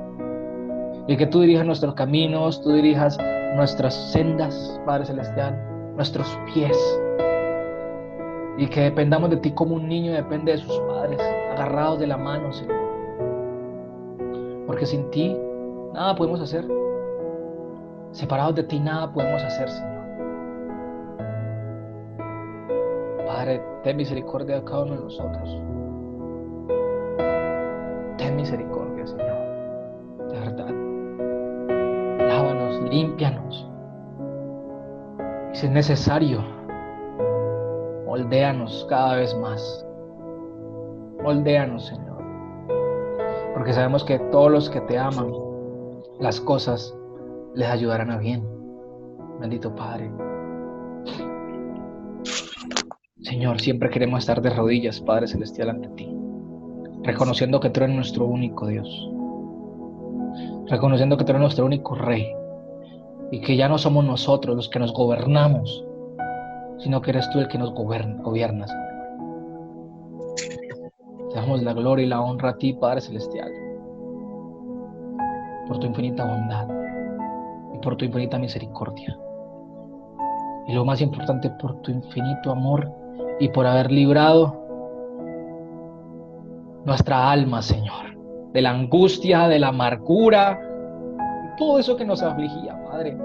Y que tú dirijas nuestros caminos, tú dirijas nuestras sendas, Padre Celestial, nuestros pies. Y que dependamos de ti como un niño depende de sus padres, agarrados de la mano, Señor. Porque sin ti nada podemos hacer. Separados de ti nada podemos hacer, Señor. Padre, ten misericordia de cada uno de nosotros. Ten misericordia, Señor. De verdad. Lávanos, límpianos. Y si es necesario, moldéanos cada vez más. Moldéanos, Señor. Porque sabemos que todos los que te aman, las cosas les ayudarán a bien. Bendito Padre. Señor, siempre queremos estar de rodillas, Padre Celestial, ante ti, reconociendo que tú eres nuestro único Dios, reconociendo que tú eres nuestro único Rey, y que ya no somos nosotros los que nos gobernamos, sino que eres tú el que nos gobiernas. Te damos la gloria y la honra a ti, Padre Celestial, por tu infinita bondad y por tu infinita misericordia. Y lo más importante, por tu infinito amor y por haber librado nuestra alma, Señor, de la angustia, de la amargura, todo eso que nos afligía, Padre.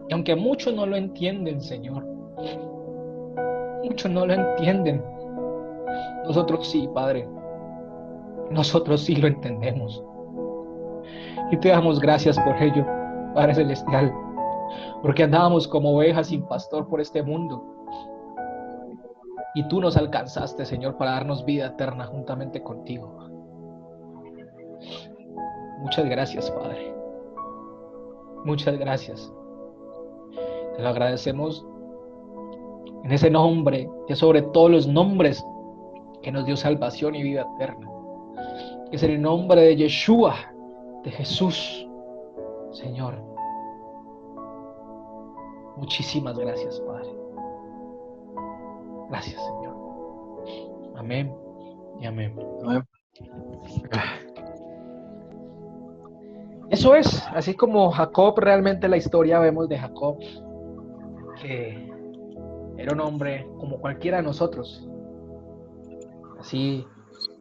Y aunque muchos no lo entienden, Señor, muchos no lo entienden, nosotros sí, Padre, nosotros sí lo entendemos. Y te damos gracias por ello, Padre Celestial, porque andábamos como ovejas sin pastor por este mundo. Y tú nos alcanzaste, Señor, para darnos vida eterna juntamente contigo. Muchas gracias, Padre. Muchas gracias. Te lo agradecemos en ese nombre, que sobre todos los nombres, que nos dio salvación y vida eterna. Que es en el nombre de Yeshua, de Jesús, Señor. Muchísimas gracias, Padre. Gracias, Señor. Amén y amén. Amén. Eso es, así como Jacob, realmente la historia vemos de Jacob, que era un hombre como cualquiera de nosotros, así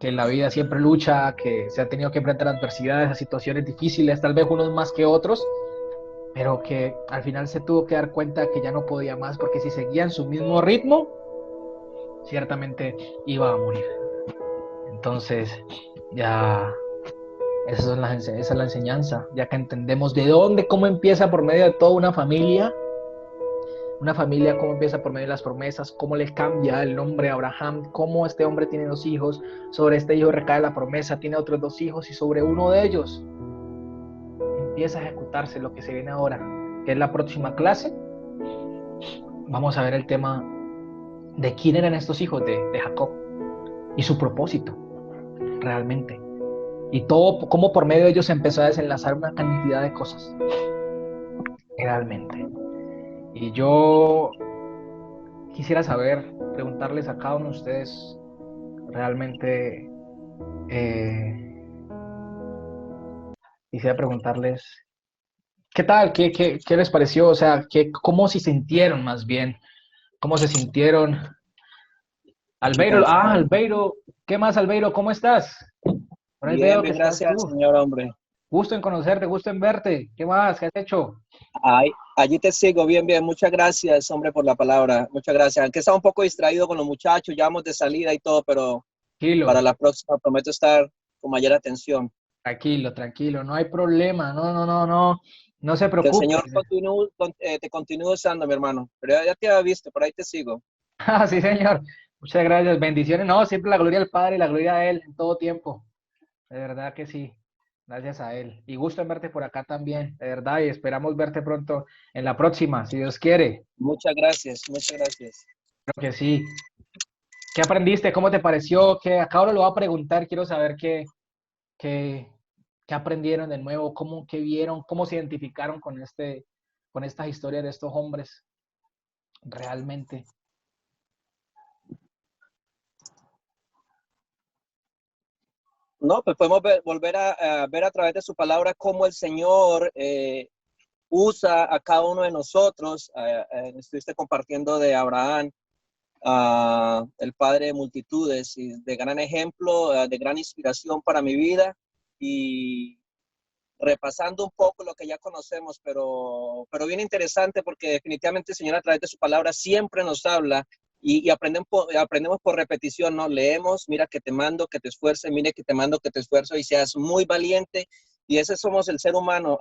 que en la vida siempre lucha, que se ha tenido que enfrentar a adversidades, a situaciones difíciles, tal vez unos más que otros, pero que al final se tuvo que dar cuenta que ya no podía más, porque si seguía en su mismo ritmo, ciertamente iba a morir. Entonces, ya, esa es la enseñanza, ya que entendemos de dónde, cómo empieza por medio de toda una familia, cómo empieza por medio de las promesas, cómo le cambia el nombre a Abraham, cómo este hombre tiene 2 hijos, sobre este hijo recae la promesa, tiene otros 2 hijos y sobre uno de ellos empieza a ejecutarse lo que se viene ahora, que es la próxima clase. Vamos a ver el tema de quién eran estos hijos de Jacob y su propósito realmente. Y todo, cómo por medio de ellos se empezó a desenlazar una cantidad de cosas realmente. Y yo quisiera saber, preguntarles a cada uno de ustedes realmente, quisiera preguntarles, ¿qué tal? ¿Qué les pareció? O sea, ¿cómo se sintieron más bien? ¿Cómo se sintieron? Albeiro, Albeiro, ¿qué más, Albeiro? ¿Cómo estás? Por ahí veo que Bien, estás gracias, tú. señor hombre. Gusto en conocerte, gusto en verte. ¿Qué más? ¿Qué has hecho? Allí te sigo, bien. Muchas gracias, hombre, por la palabra. Muchas gracias. Aunque estaba un poco distraído con los muchachos, ya vamos de salida y todo, pero Tranquilo, para la próxima prometo estar con mayor atención. tranquilo, no hay problema, no se Que el preocupe. Señor te continúe usando, mi hermano. Pero ya te había visto, por ahí te sigo. Ah, sí, señor. Muchas gracias, bendiciones. No, siempre la gloria al Padre y la gloria a Él en todo tiempo. De verdad que sí. Gracias a Él. Y gusto en verte por acá también, de verdad, y esperamos verte pronto en la próxima, si Dios quiere. Muchas gracias, muchas gracias. Creo que sí. ¿Qué aprendiste? ¿Cómo te pareció? Acá ahora lo voy a preguntar, quiero saber qué aprendieron de nuevo, qué vieron, cómo se identificaron con estas historias de estos hombres realmente. No, pues podemos volver a ver a través de su palabra cómo el Señor usa a cada uno de nosotros. Estuviste compartiendo de Abraham, el padre de multitudes, y de gran ejemplo, de gran inspiración para mi vida, y repasando un poco lo que ya conocemos, pero bien interesante, porque definitivamente el Señor a través de su palabra siempre nos habla y aprendemos por repetición, ¿no? Leemos, mira que te mando, que te esfuerces, mire que te mando, que te esfuerzo, y seas muy valiente, y ese somos el ser humano,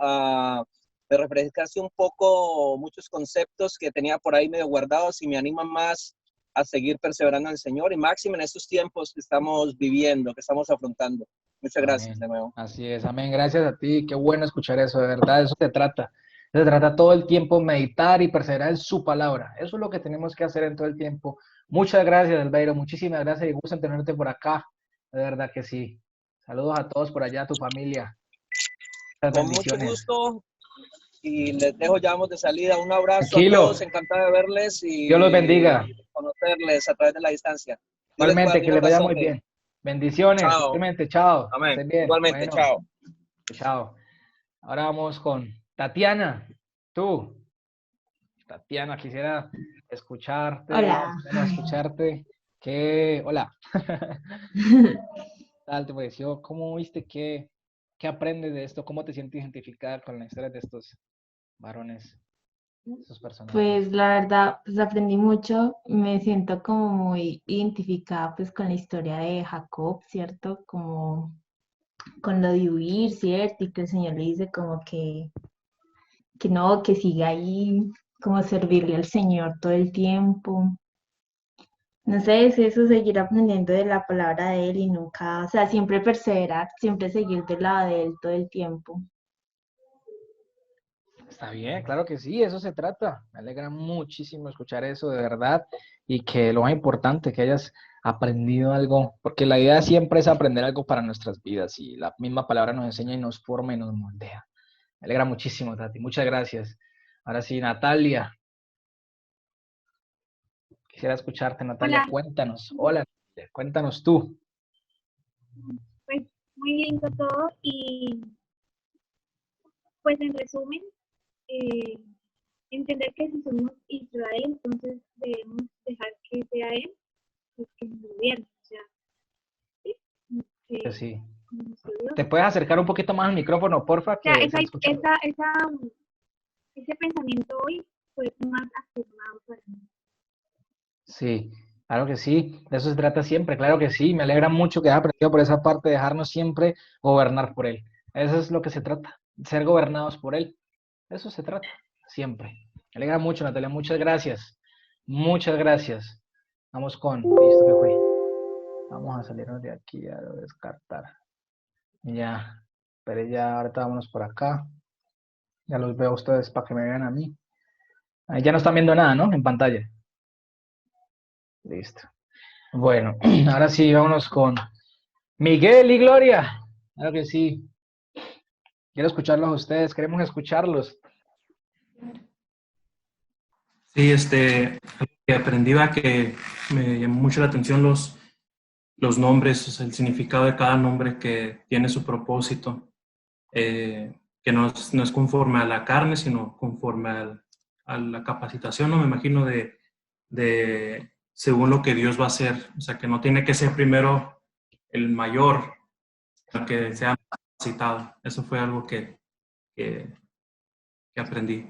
de refrescarse un poco muchos conceptos que tenía por ahí medio guardados y me animan más a seguir perseverando en el Señor, y máximo en estos tiempos que estamos viviendo, que estamos afrontando. Muchas gracias de nuevo. Así es, amén. Gracias a ti. Qué bueno escuchar eso, de verdad. Eso se trata. Se trata todo el tiempo meditar y perseverar en su palabra. Eso es lo que tenemos que hacer en todo el tiempo. Muchas gracias, Albeiro. Muchísimas gracias y gusto en tenerte por acá. De verdad que sí. Saludos a todos por allá, a tu familia. Con mucho gusto. Y les dejo, ya vamos de salida. Un abrazo Tranquilo. a todos, encantado de verles y Dios los bendiga. conocerles a través de la distancia. Igualmente, que les vaya muy bien. Bendiciones. Chao. Igualmente, chao. Amén. Estén bien. Igualmente, Bueno, chao. chao. Ahora vamos con Tatiana. Tú, Tatiana, quisiera escucharte. Hola. Escucharte. Hola. ¿Tal te pareció? ¿Cómo viste? ¿Qué aprendes de esto? ¿Cómo te sientes identificada con la historia de estos varones, estos personajes? Pues la verdad, pues aprendí mucho, me siento como muy identificada pues con la historia de Jacob, ¿cierto? Como con lo de huir, ¿cierto? Y que el Señor le dice como que no, que siga ahí, como servirle al Señor todo el tiempo. No sé, es eso, seguir aprendiendo de la palabra de Él y nunca, o sea, siempre perseverar, siempre seguir del lado de Él todo el tiempo. Está bien, claro que sí, eso se trata. Me alegra muchísimo escuchar eso, de verdad, y que lo más importante, que hayas aprendido algo, porque la idea siempre es aprender algo para nuestras vidas, y la misma palabra nos enseña y nos forma y nos moldea. Me alegra muchísimo, Tati, muchas gracias. Ahora sí, Natalia. Quisiera escucharte, Natalia, Hola. cuéntanos. Hola, Natalia, cuéntanos tú. Pues muy lindo todo y pues en resumen, entender que si somos Israel, entonces debemos dejar que sea Él el que nos gobierne, o sea, ¿sí? Que sí. Como nuestro Dios. ¿Te puedes acercar un poquito más al micrófono, porfa? O sea, Que se escucha. ese pensamiento hoy fue más afirmado para mí. Sí, Claro que sí, de eso se trata siempre, claro que sí. Me alegra mucho que hayas aprendido por esa parte, dejarnos siempre gobernar por Él. Eso es lo que se trata, ser gobernados por Él. Eso se trata, siempre. Me alegra mucho, Natalia, muchas gracias. Muchas gracias. Vamos con, listo que fue. Vamos a salirnos de aquí, a descartar. Ya, pero ya, ahorita vámonos por acá. Ya los veo a ustedes para que me vean a mí. Ahí ya no están viendo nada, ¿no? En pantalla. Listo. Bueno, ahora sí, vámonos con Miguel y Gloria. Claro que sí. Quiero escucharlos a ustedes, queremos escucharlos. Sí, que aprendí a que me llamó mucho la atención los nombres, o sea, el significado de cada nombre que tiene su propósito, que no es conforme a la carne, sino conforme a la capacitación, ¿no? Me imagino de según lo que Dios va a hacer, o sea, que no tiene que ser primero el mayor, sino que sea capacitado. Eso fue algo que aprendí.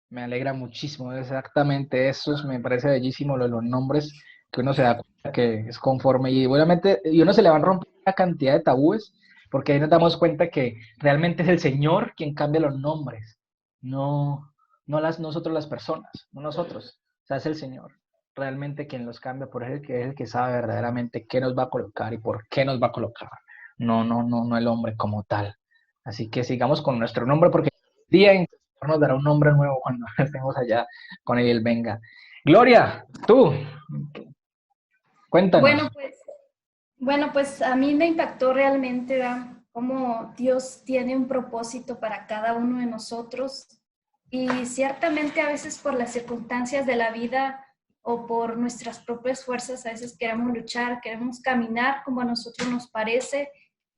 Me alegra muchísimo, exactamente eso, me parece bellísimo lo de los nombres, que uno se da cuenta que es conforme y obviamente y uno se le van rompiendo una cantidad de tabúes, porque ahí nos damos cuenta que realmente es el Señor quien cambia los nombres, no, nosotros las personas, no nosotros, o sea, es el Señor realmente quien los cambia, por él que es el que sabe verdaderamente qué nos va a colocar y por qué nos va a colocar, no el hombre como tal. Así que sigamos con nuestro nombre porque el día en nos dará un nombre nuevo cuando estemos allá con él, venga. Gloria, tú, cuéntanos. Bueno, pues a mí me impactó realmente, ¿verdad? Cómo Dios tiene un propósito para cada uno de nosotros y ciertamente a veces por las circunstancias de la vida o por nuestras propias fuerzas a veces queremos luchar, queremos caminar como a nosotros nos parece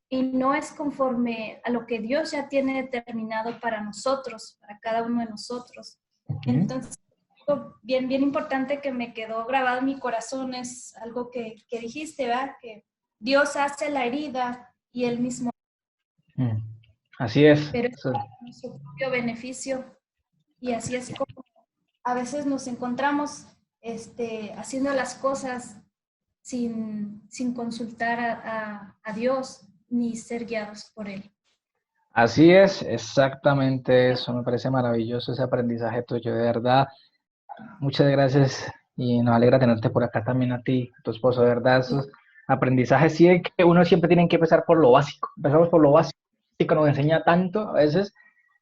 y no es conforme a lo que Dios ya tiene determinado para nosotros, para cada uno de nosotros. Entonces, algo bien importante que me quedó grabado en mi corazón es algo que dijiste, ¿verdad? Que Dios hace la herida y Él mismo. Así es. Pero es para nuestro propio beneficio. Y así es como a veces nos encontramos haciendo las cosas sin consultar a Dios ni ser guiados por Él. Así es, exactamente eso. Me parece maravilloso ese aprendizaje tuyo, de verdad. Muchas gracias y nos alegra tenerte por acá también a ti, a tu esposo, de verdad. Esos aprendizajes sí es que uno siempre tiene que empezar por lo básico. Empezamos por lo básico, que nos enseña tanto. A veces,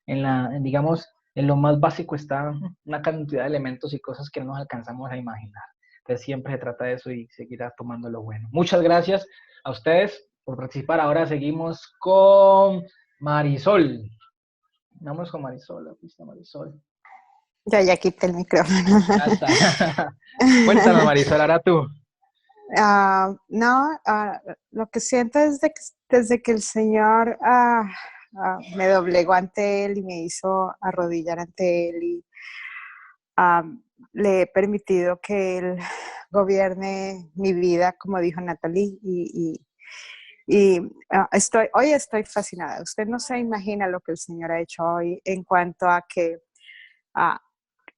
digamos, en lo más básico está una cantidad de elementos y cosas que no nos alcanzamos a imaginar. Entonces siempre se trata de eso y seguirá tomando lo bueno. Muchas gracias a ustedes por participar. Ahora seguimos con Marisol. Vamos con Marisol, la pista Marisol. Ya quité el micrófono. Ya está. Cuéntanos, Marisol, ahora tú. Lo que siento es desde que el Señor me doblegó ante Él y me hizo arrodillar ante Él y le he permitido que Él gobierne mi vida, como dijo Natalie, hoy estoy fascinada. Usted no se imagina lo que el Señor ha hecho hoy en cuanto a que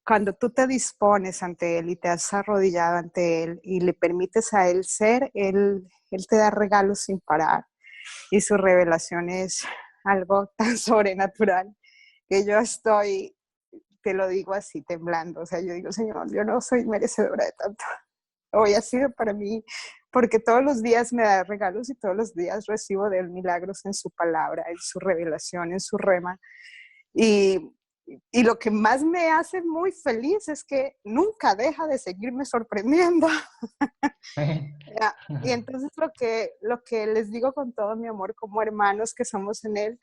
cuando tú te dispones ante Él y te has arrodillado ante Él y le permites a Él ser, Él te da regalos sin parar y su revelación es algo tan sobrenatural que yo estoy, te lo digo así, temblando. O sea, yo digo, Señor, yo no soy merecedora de tanto. Hoy ha sido para mí, porque todos los días me da regalos y todos los días recibo de Él milagros en su palabra, en su revelación, en su rema. Y lo que más me hace muy feliz es que nunca deja de seguirme sorprendiendo. Y entonces lo que les digo con todo mi amor como hermanos que somos en Él,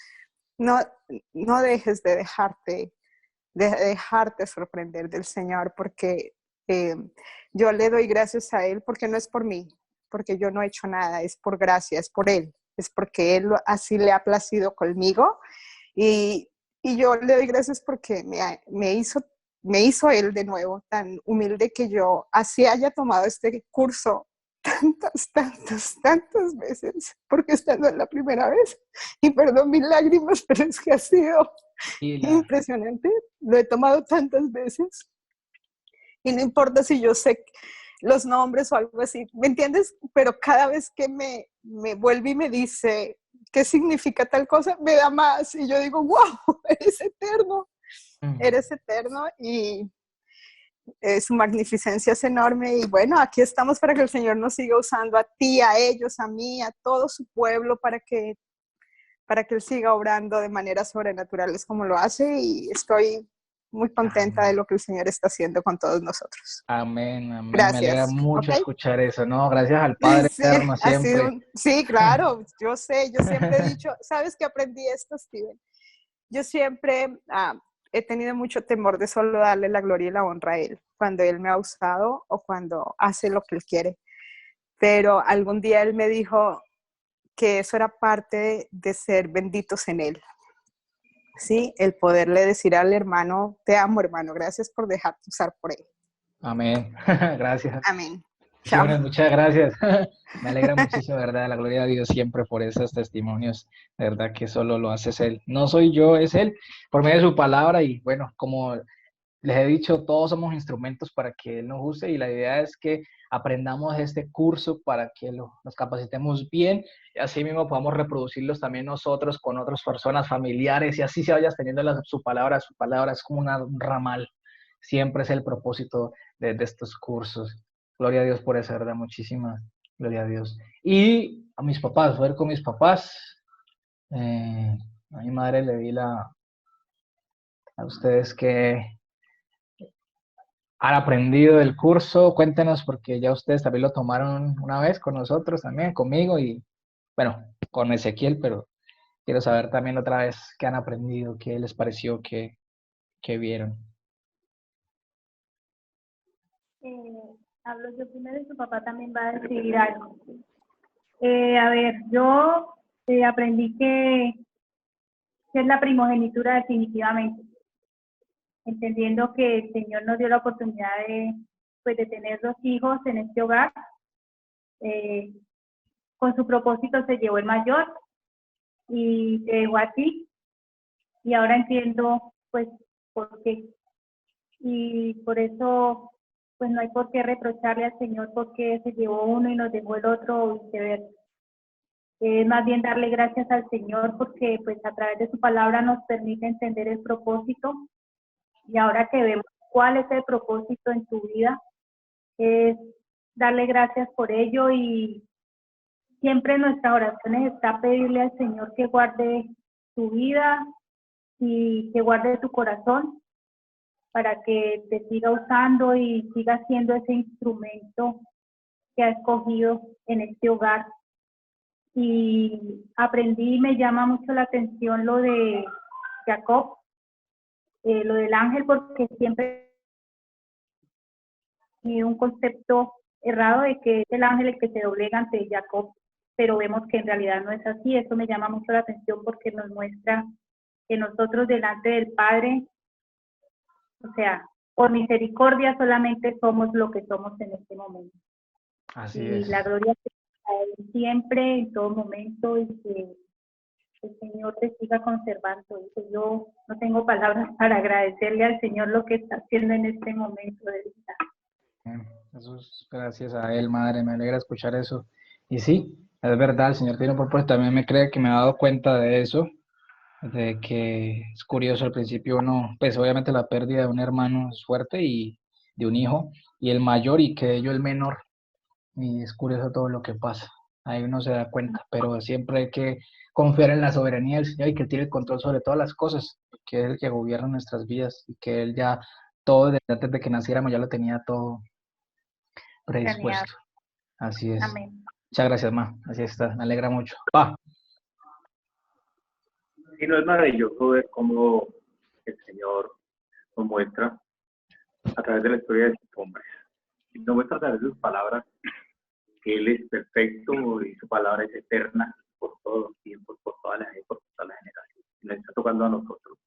no dejes de dejarte sorprender del Señor, porque yo le doy gracias a Él porque no es por mí, porque yo no he hecho nada, es por gracia, es por Él, es porque Él así le ha placido conmigo y yo le doy gracias porque me hizo Él de nuevo tan humilde que yo así haya tomado este curso tantas veces, porque esta no es la primera vez, y perdón mis lágrimas, pero es que ha sido impresionante. Lo he tomado tantas veces y no importa si yo sé los nombres o algo así, ¿me entiendes? Pero cada vez que me vuelve y me dice qué significa tal cosa, me da más y yo digo, wow, eres eterno y su magnificencia es enorme y bueno, aquí estamos para que el Señor nos siga usando a ti, a ellos, a mí, a todo su pueblo para que Él siga obrando de maneras sobrenaturales como lo hace y estoy muy contenta de lo que el Señor está haciendo con todos nosotros. Amén, amén. Me alegra Gracias. mucho ¿Ok? escuchar eso, ¿no? Gracias al Padre Sí, Eterno ha sido siempre. sí, claro, yo sé, yo siempre he dicho, ¿sabes qué aprendí esto, Steven? Yo siempre he tenido mucho temor de solo darle la gloria y la honra a Él, cuando Él me ha usado o cuando hace lo que Él quiere. Pero algún día Él me dijo que eso era parte de ser benditos en Él. Sí, el poderle decir al hermano, te amo hermano, gracias por dejarte usar por Él. Amén. Gracias. Amén. Chao. Bendiciones, muchas gracias. Me alegra muchísimo, de verdad, la gloria a Dios siempre por esos testimonios, de verdad que solo lo haces Él. No soy yo, es Él, por medio de su palabra y bueno, como les he dicho, todos somos instrumentos para que Él nos use y la idea es que aprendamos este curso para que nos capacitemos bien y así mismo podamos reproducirlos también nosotros con otras personas, familiares y así se vaya extendiendo su palabra es como un ramal, siempre es el propósito de estos cursos. Gloria a Dios por eso, ¿verdad? Muchísimas, gloria a Dios. Y a mis papás, voy a ir con mis papás. A mi madre le di a ustedes que han aprendido del curso. Cuéntenos porque ya ustedes también lo tomaron una vez con nosotros también, conmigo y bueno, con Ezequiel, pero quiero saber también otra vez qué han aprendido, qué les pareció, qué vieron. Hablo yo primero y su papá también va a decir algo. A ver, yo aprendí que es la primogenitura definitivamente, entendiendo que el Señor nos dio la oportunidad de tener 2 hijos en este hogar. Con su propósito se llevó el mayor y te dejó a ti, y ahora entiendo pues por qué. Y por eso pues no hay por qué reprocharle al Señor porque se llevó uno y nos dejó el otro o viceversa. Es más bien darle gracias al Señor porque pues a través de su palabra nos permite entender el propósito, y ahora que vemos cuál es el propósito en tu vida, es darle gracias por ello, y siempre en nuestras oraciones está pedirle al Señor que guarde tu vida y que guarde tu corazón para que te siga usando y siga siendo ese instrumento que ha escogido en este hogar. Y aprendí, y me llama mucho la atención lo de Jacob, lo del ángel, porque siempre hay un concepto errado de que es el ángel el que se doblega ante Jacob, pero vemos que en realidad no es así. Eso me llama mucho la atención porque nos muestra que nosotros delante del Padre, o sea, por misericordia solamente somos lo que somos en este momento. Así Y es. la gloria a Él siempre, en todo momento, y que el Señor te siga conservando. Y que yo no tengo palabras para agradecerle al Señor lo que está haciendo en este momento de vida. Jesús, gracias a Él, Madre, me alegra escuchar eso. Y sí, es verdad, el Señor tiene un propósito, también me cree que me he dado cuenta de eso, de que es curioso al principio uno, pues obviamente la pérdida de un hermano es fuerte y de un hijo, y el mayor y que yo el menor, y es curioso todo lo que pasa, ahí uno se da cuenta, pero siempre hay que confiar en la soberanía del Señor y que Él tiene el control sobre todas las cosas, que es el que gobierna nuestras vidas y que Él ya todo, desde antes de que naciéramos, ya lo tenía todo predispuesto. Así es. Amén. Muchas gracias, Ma. Así está. Me alegra mucho. Pa. Y no es maravilloso ver cómo el Señor nos muestra a través de la historia de sus hombres. Y nos muestra a través de sus palabras que Él es perfecto y su palabra es eterna por todos los tiempos, por todas las épocas, por todas las generaciones. Y nos está tocando a nosotros.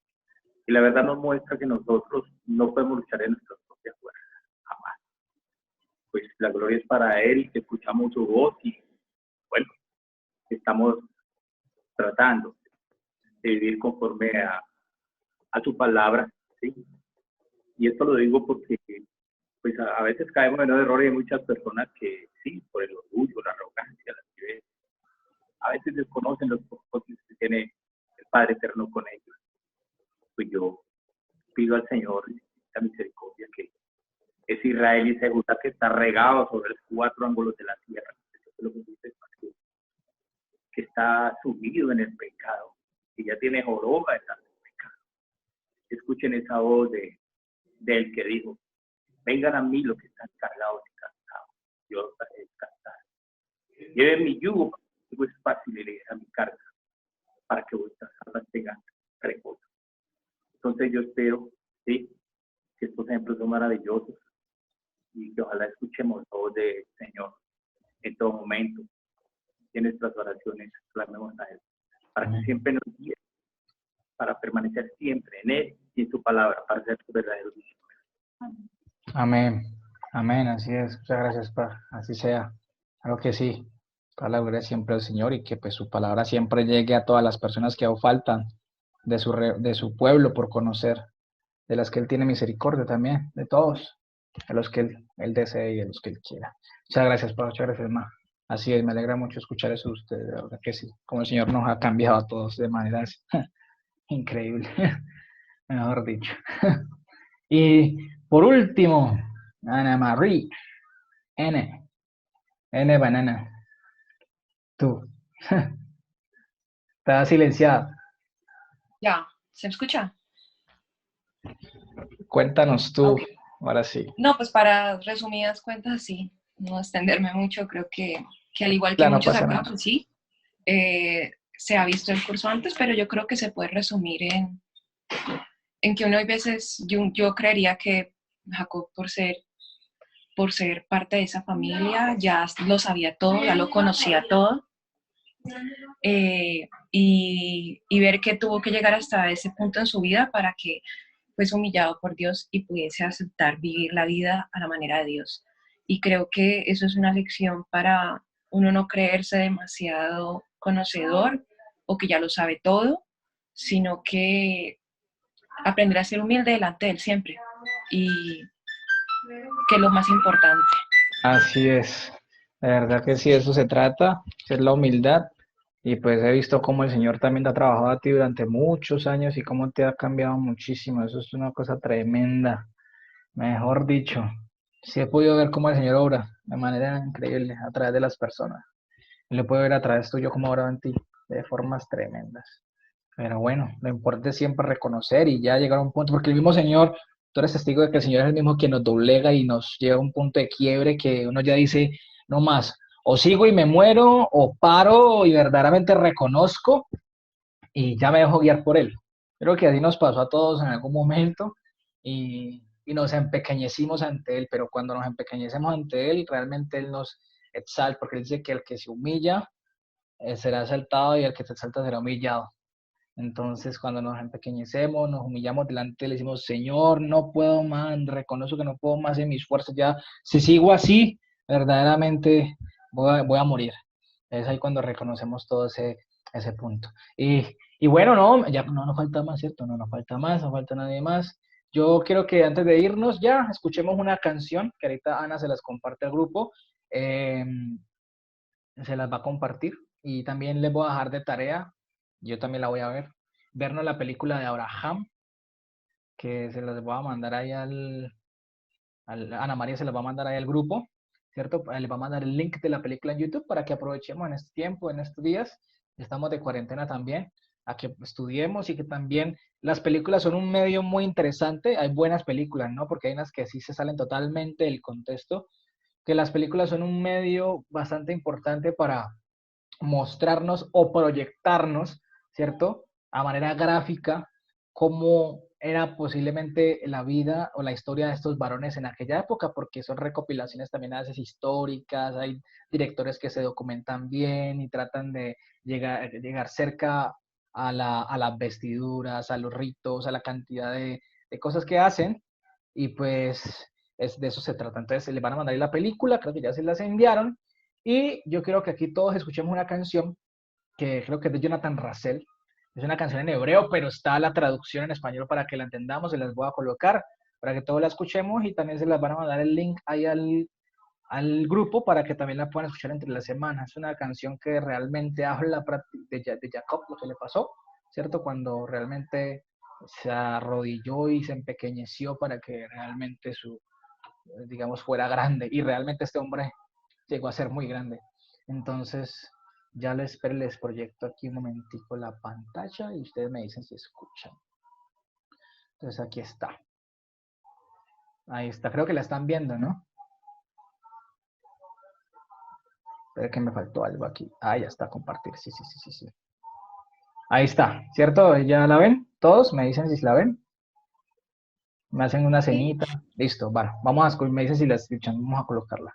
Y la verdad nos muestra que nosotros no podemos luchar en nuestras propias fuerzas, jamás. Pues la gloria es para Él, que escuchamos su voz y, bueno, estamos tratando de vivir conforme a su palabra, ¿sí? Y esto lo digo porque pues a veces caemos en un error y hay muchas personas que sí, por el orgullo, la arrogancia, la altivez, a veces desconocen los propósitos que tiene el Padre Eterno con ellos. Pues yo pido al Señor la misericordia que es Israel y Judá que está regado sobre los 4 ángulos de la tierra. Eso es lo que dice, que está sumido en el pecado, que ya tiene joroba en el pecado. Escuchen esa voz del que dijo, vengan a mí los que están cargados y cansados, yo los haré descansar. Lleven mi yugo, pues fácil y ligera mi carga, para que vuestras almas tengan reposo. Entonces yo espero, sí, que estos ejemplos son maravillosos y que ojalá escuchemos la voz del Señor en todo momento, y en nuestras oraciones clamemos a Él, para que siempre nos guíe, para permanecer siempre en Él y en su palabra, para ser su verdadero discípulo. Amén. Amén, así es. Muchas gracias, Pa. Así sea. Claro que sí. Para la gloria siempre al Señor y que pues su palabra siempre llegue a todas las personas que aún faltan de su pueblo por conocer, de las que Él tiene misericordia también, de todos, a los que Él desee y a los que Él quiera. Muchas gracias, Pa. Muchas gracias, Ma. Así es, me alegra mucho escuchar eso de ustedes, de verdad que sí. Como el Señor nos ha cambiado a todos de maneras increíbles, mejor dicho. Y por último, Ana Marie, N banana, tú. Estás silenciada. Ya, ¿se me escucha? Cuéntanos tú, Ok. ahora sí. No, pues para resumidas cuentas, sí, no extenderme mucho, creo que al igual que Claro, no muchos pasa acá, nada. pues sí, se ha visto el curso antes, pero yo creo que se puede resumir en que uno hay veces, yo creería que Jacob por ser parte de esa familia ya lo sabía todo, ya lo conocía todo, y ver que tuvo que llegar hasta ese punto en su vida para que fuese humillado por Dios y pudiese aceptar vivir la vida a la manera de Dios. Y creo que eso es una lección para uno no creerse demasiado conocedor o que ya lo sabe todo, sino que aprender a ser humilde delante de Él siempre. Y que es lo más importante. Así es. De verdad que sí, de eso se trata, es la humildad. Y pues he visto cómo el Señor también te ha trabajado a ti durante muchos años y cómo te ha cambiado muchísimo. Eso es una cosa tremenda. Mejor dicho, sí he podido ver cómo el Señor obra de manera increíble a través de las personas. Y lo puedo ver a través tuyo cómo obra en ti de formas tremendas. Pero bueno, lo importante es siempre reconocer y ya llegar a un punto, porque el mismo Señor, tú eres testigo de que el Señor es el mismo quien nos doblega y nos lleva a un punto de quiebre que uno ya dice, no más, o sigo y me muero, o paro y verdaderamente reconozco y ya me dejo guiar por Él. Creo que así nos pasó a todos en algún momento y nos empequeñecimos ante Él, pero cuando nos empequeñecemos ante Él, realmente Él nos exalta, porque Él dice que el que se humilla será exaltado y el que se exalta será humillado. Entonces, cuando nos empequeñecemos, nos humillamos delante, le decimos, Señor, no puedo más, reconozco que no puedo más en mis fuerzas, ya, si sigo así, verdaderamente voy a morir. Es ahí cuando reconocemos todo ese punto. Y bueno, no, ya no nos falta más, ¿cierto? No nos falta más, no falta nadie más. Yo quiero que antes de irnos ya, escuchemos una canción, que ahorita Ana se las comparte al grupo, eh, se las va a compartir, y también les voy a dejar de tarea, yo también la voy a vernos la película de Abraham, que se las voy a mandar ahí Ana María se las va a mandar ahí al grupo, ¿cierto? Les va a mandar el link de la película en YouTube para que aprovechemos en este tiempo, en estos días, estamos de cuarentena también, a que estudiemos y que también las películas son un medio muy interesante, hay buenas películas, ¿no? Porque hay unas que sí se salen totalmente del contexto, que las películas son un medio bastante importante para mostrarnos o proyectarnos, ¿cierto? A manera gráfica, cómo era posiblemente la vida o la historia de estos varones en aquella época, porque son recopilaciones también a veces históricas, hay directores que se documentan bien y tratan de llegar cerca a las vestiduras, a los ritos, a la cantidad de cosas que hacen, y pues de eso se trata. Entonces, le van a mandar ahí la película, creo que ya se las enviaron, y yo quiero que aquí todos escuchemos una canción que creo que es de Jonathan Russell. Es una canción en hebreo, pero está la traducción en español para que la entendamos. Se las voy a colocar para que todos la escuchemos y también se las van a mandar el link ahí al grupo para que también la puedan escuchar entre la semana. Es una canción que realmente habla de Jacob, lo que le pasó, ¿cierto? Cuando realmente se arrodilló y se empequeñeció para que realmente digamos, fuera grande. Y realmente este hombre llegó a ser muy grande. Entonces, ya les proyecto aquí un momentico la pantalla y ustedes me dicen si escuchan. Entonces, aquí está. Ahí está. Creo que la están viendo, ¿no? Espera que me faltó algo aquí. Ah, ya está, compartir. Sí. Ahí está, ¿cierto? ¿Ya la ven? ¿Todos? ¿Me dicen si la ven? Me hacen una ceñita. Listo, bueno, me dicen si la escuchan. Vamos a colocarla.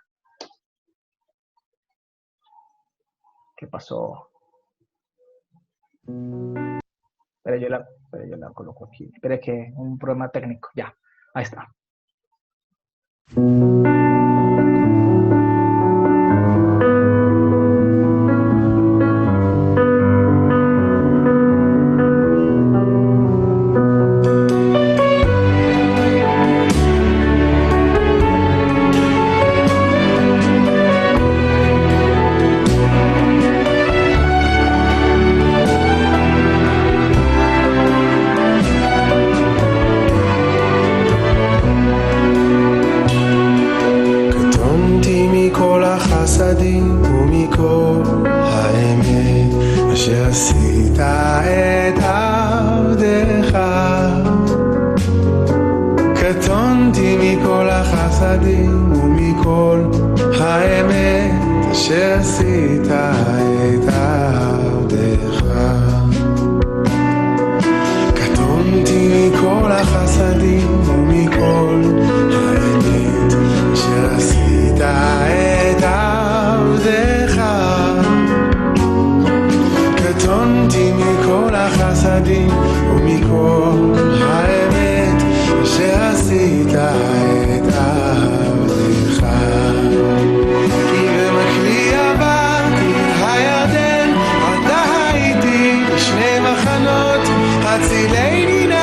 ¿Qué pasó? Pero yo la coloco aquí. Espera que un problema técnico. Ya, ahí está. הצילני נא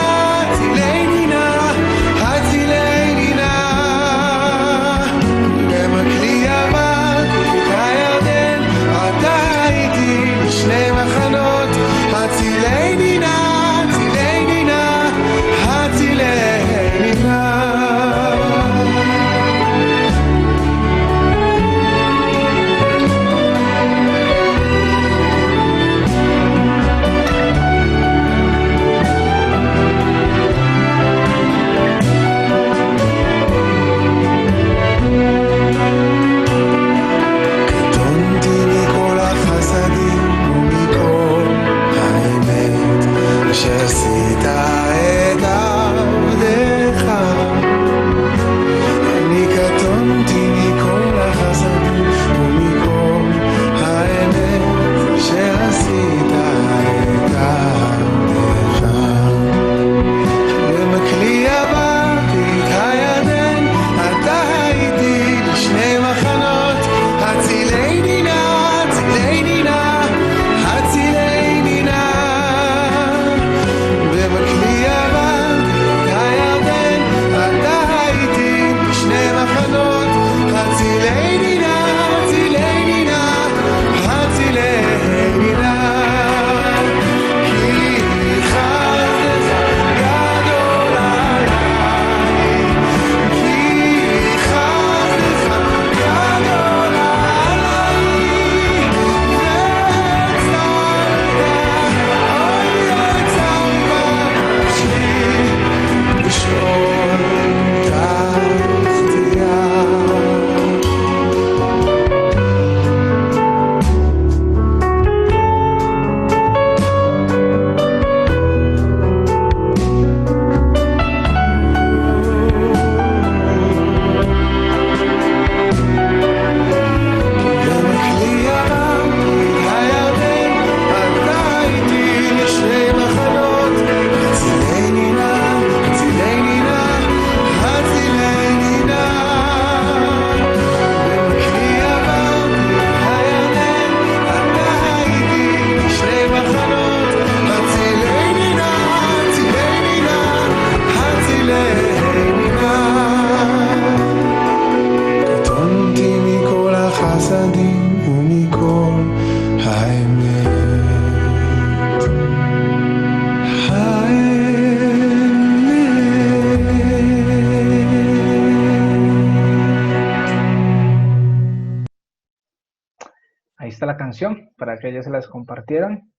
para que ellos se las compartieron,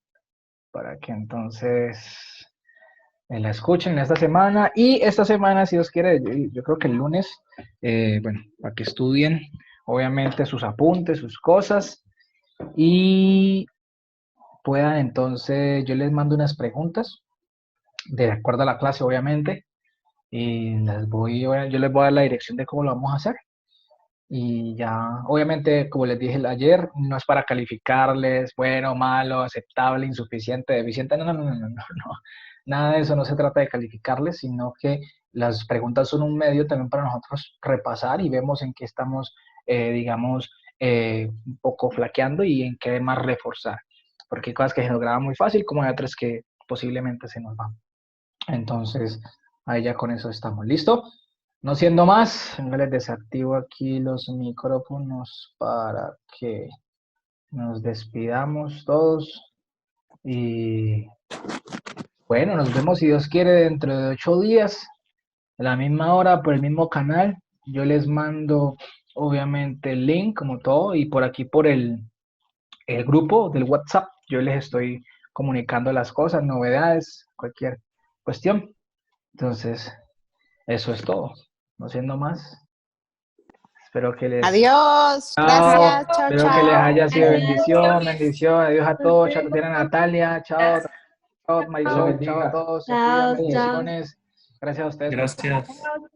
para que entonces la escuchen esta semana. Y esta semana, si Dios quiere, yo creo que el lunes, bueno, para que estudien, obviamente, sus apuntes, sus cosas, y puedan entonces, yo les mando unas preguntas, de acuerdo a la clase, obviamente, y yo les voy a dar la dirección de cómo lo vamos a hacer. Y ya, obviamente, como les dije ayer, no es para calificarles, bueno, malo, aceptable, insuficiente, deficiente, no. Nada de eso, no se trata de calificarles, sino que las preguntas son un medio también para nosotros repasar y vemos en qué estamos, digamos, un poco flaqueando y en qué más reforzar. Porque hay cosas que se nos graban muy fácil, como hay otras que posiblemente se nos van. Entonces, ahí ya con eso estamos. ¿Listo? No siendo más, les desactivo aquí los micrófonos para que nos despidamos todos. Y bueno, nos vemos si Dios quiere dentro de 8 días, a la misma hora, por el mismo canal. Yo les mando obviamente el link como todo y por aquí por el grupo del WhatsApp yo les estoy comunicando las cosas, novedades, cualquier cuestión. Entonces, eso es todo. No siendo más. Espero que les... Adiós. Chao. Gracias. Chao, Espero que les chao. haya sido Adiós. bendición, bendición. Adiós a todos. Chao, Tatiana, Natalia. Chao, chao, Marisol. bendiga. Chao a todos. Se Chao, cuidan. chao. Bendiciones. Gracias a ustedes. Gracias.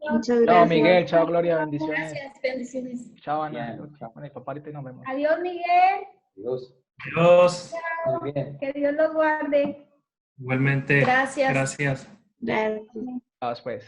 Muchas Chao, gracias. Miguel. Chao, Gloria. Bendiciones. Gracias, bendiciones. Chao, Ana. Bueno, y papá, ahorita nos vemos. Adiós, Miguel. Dios. Que Dios los guarde. Igualmente. Gracias. Gracias. Gracias. Chao, pues.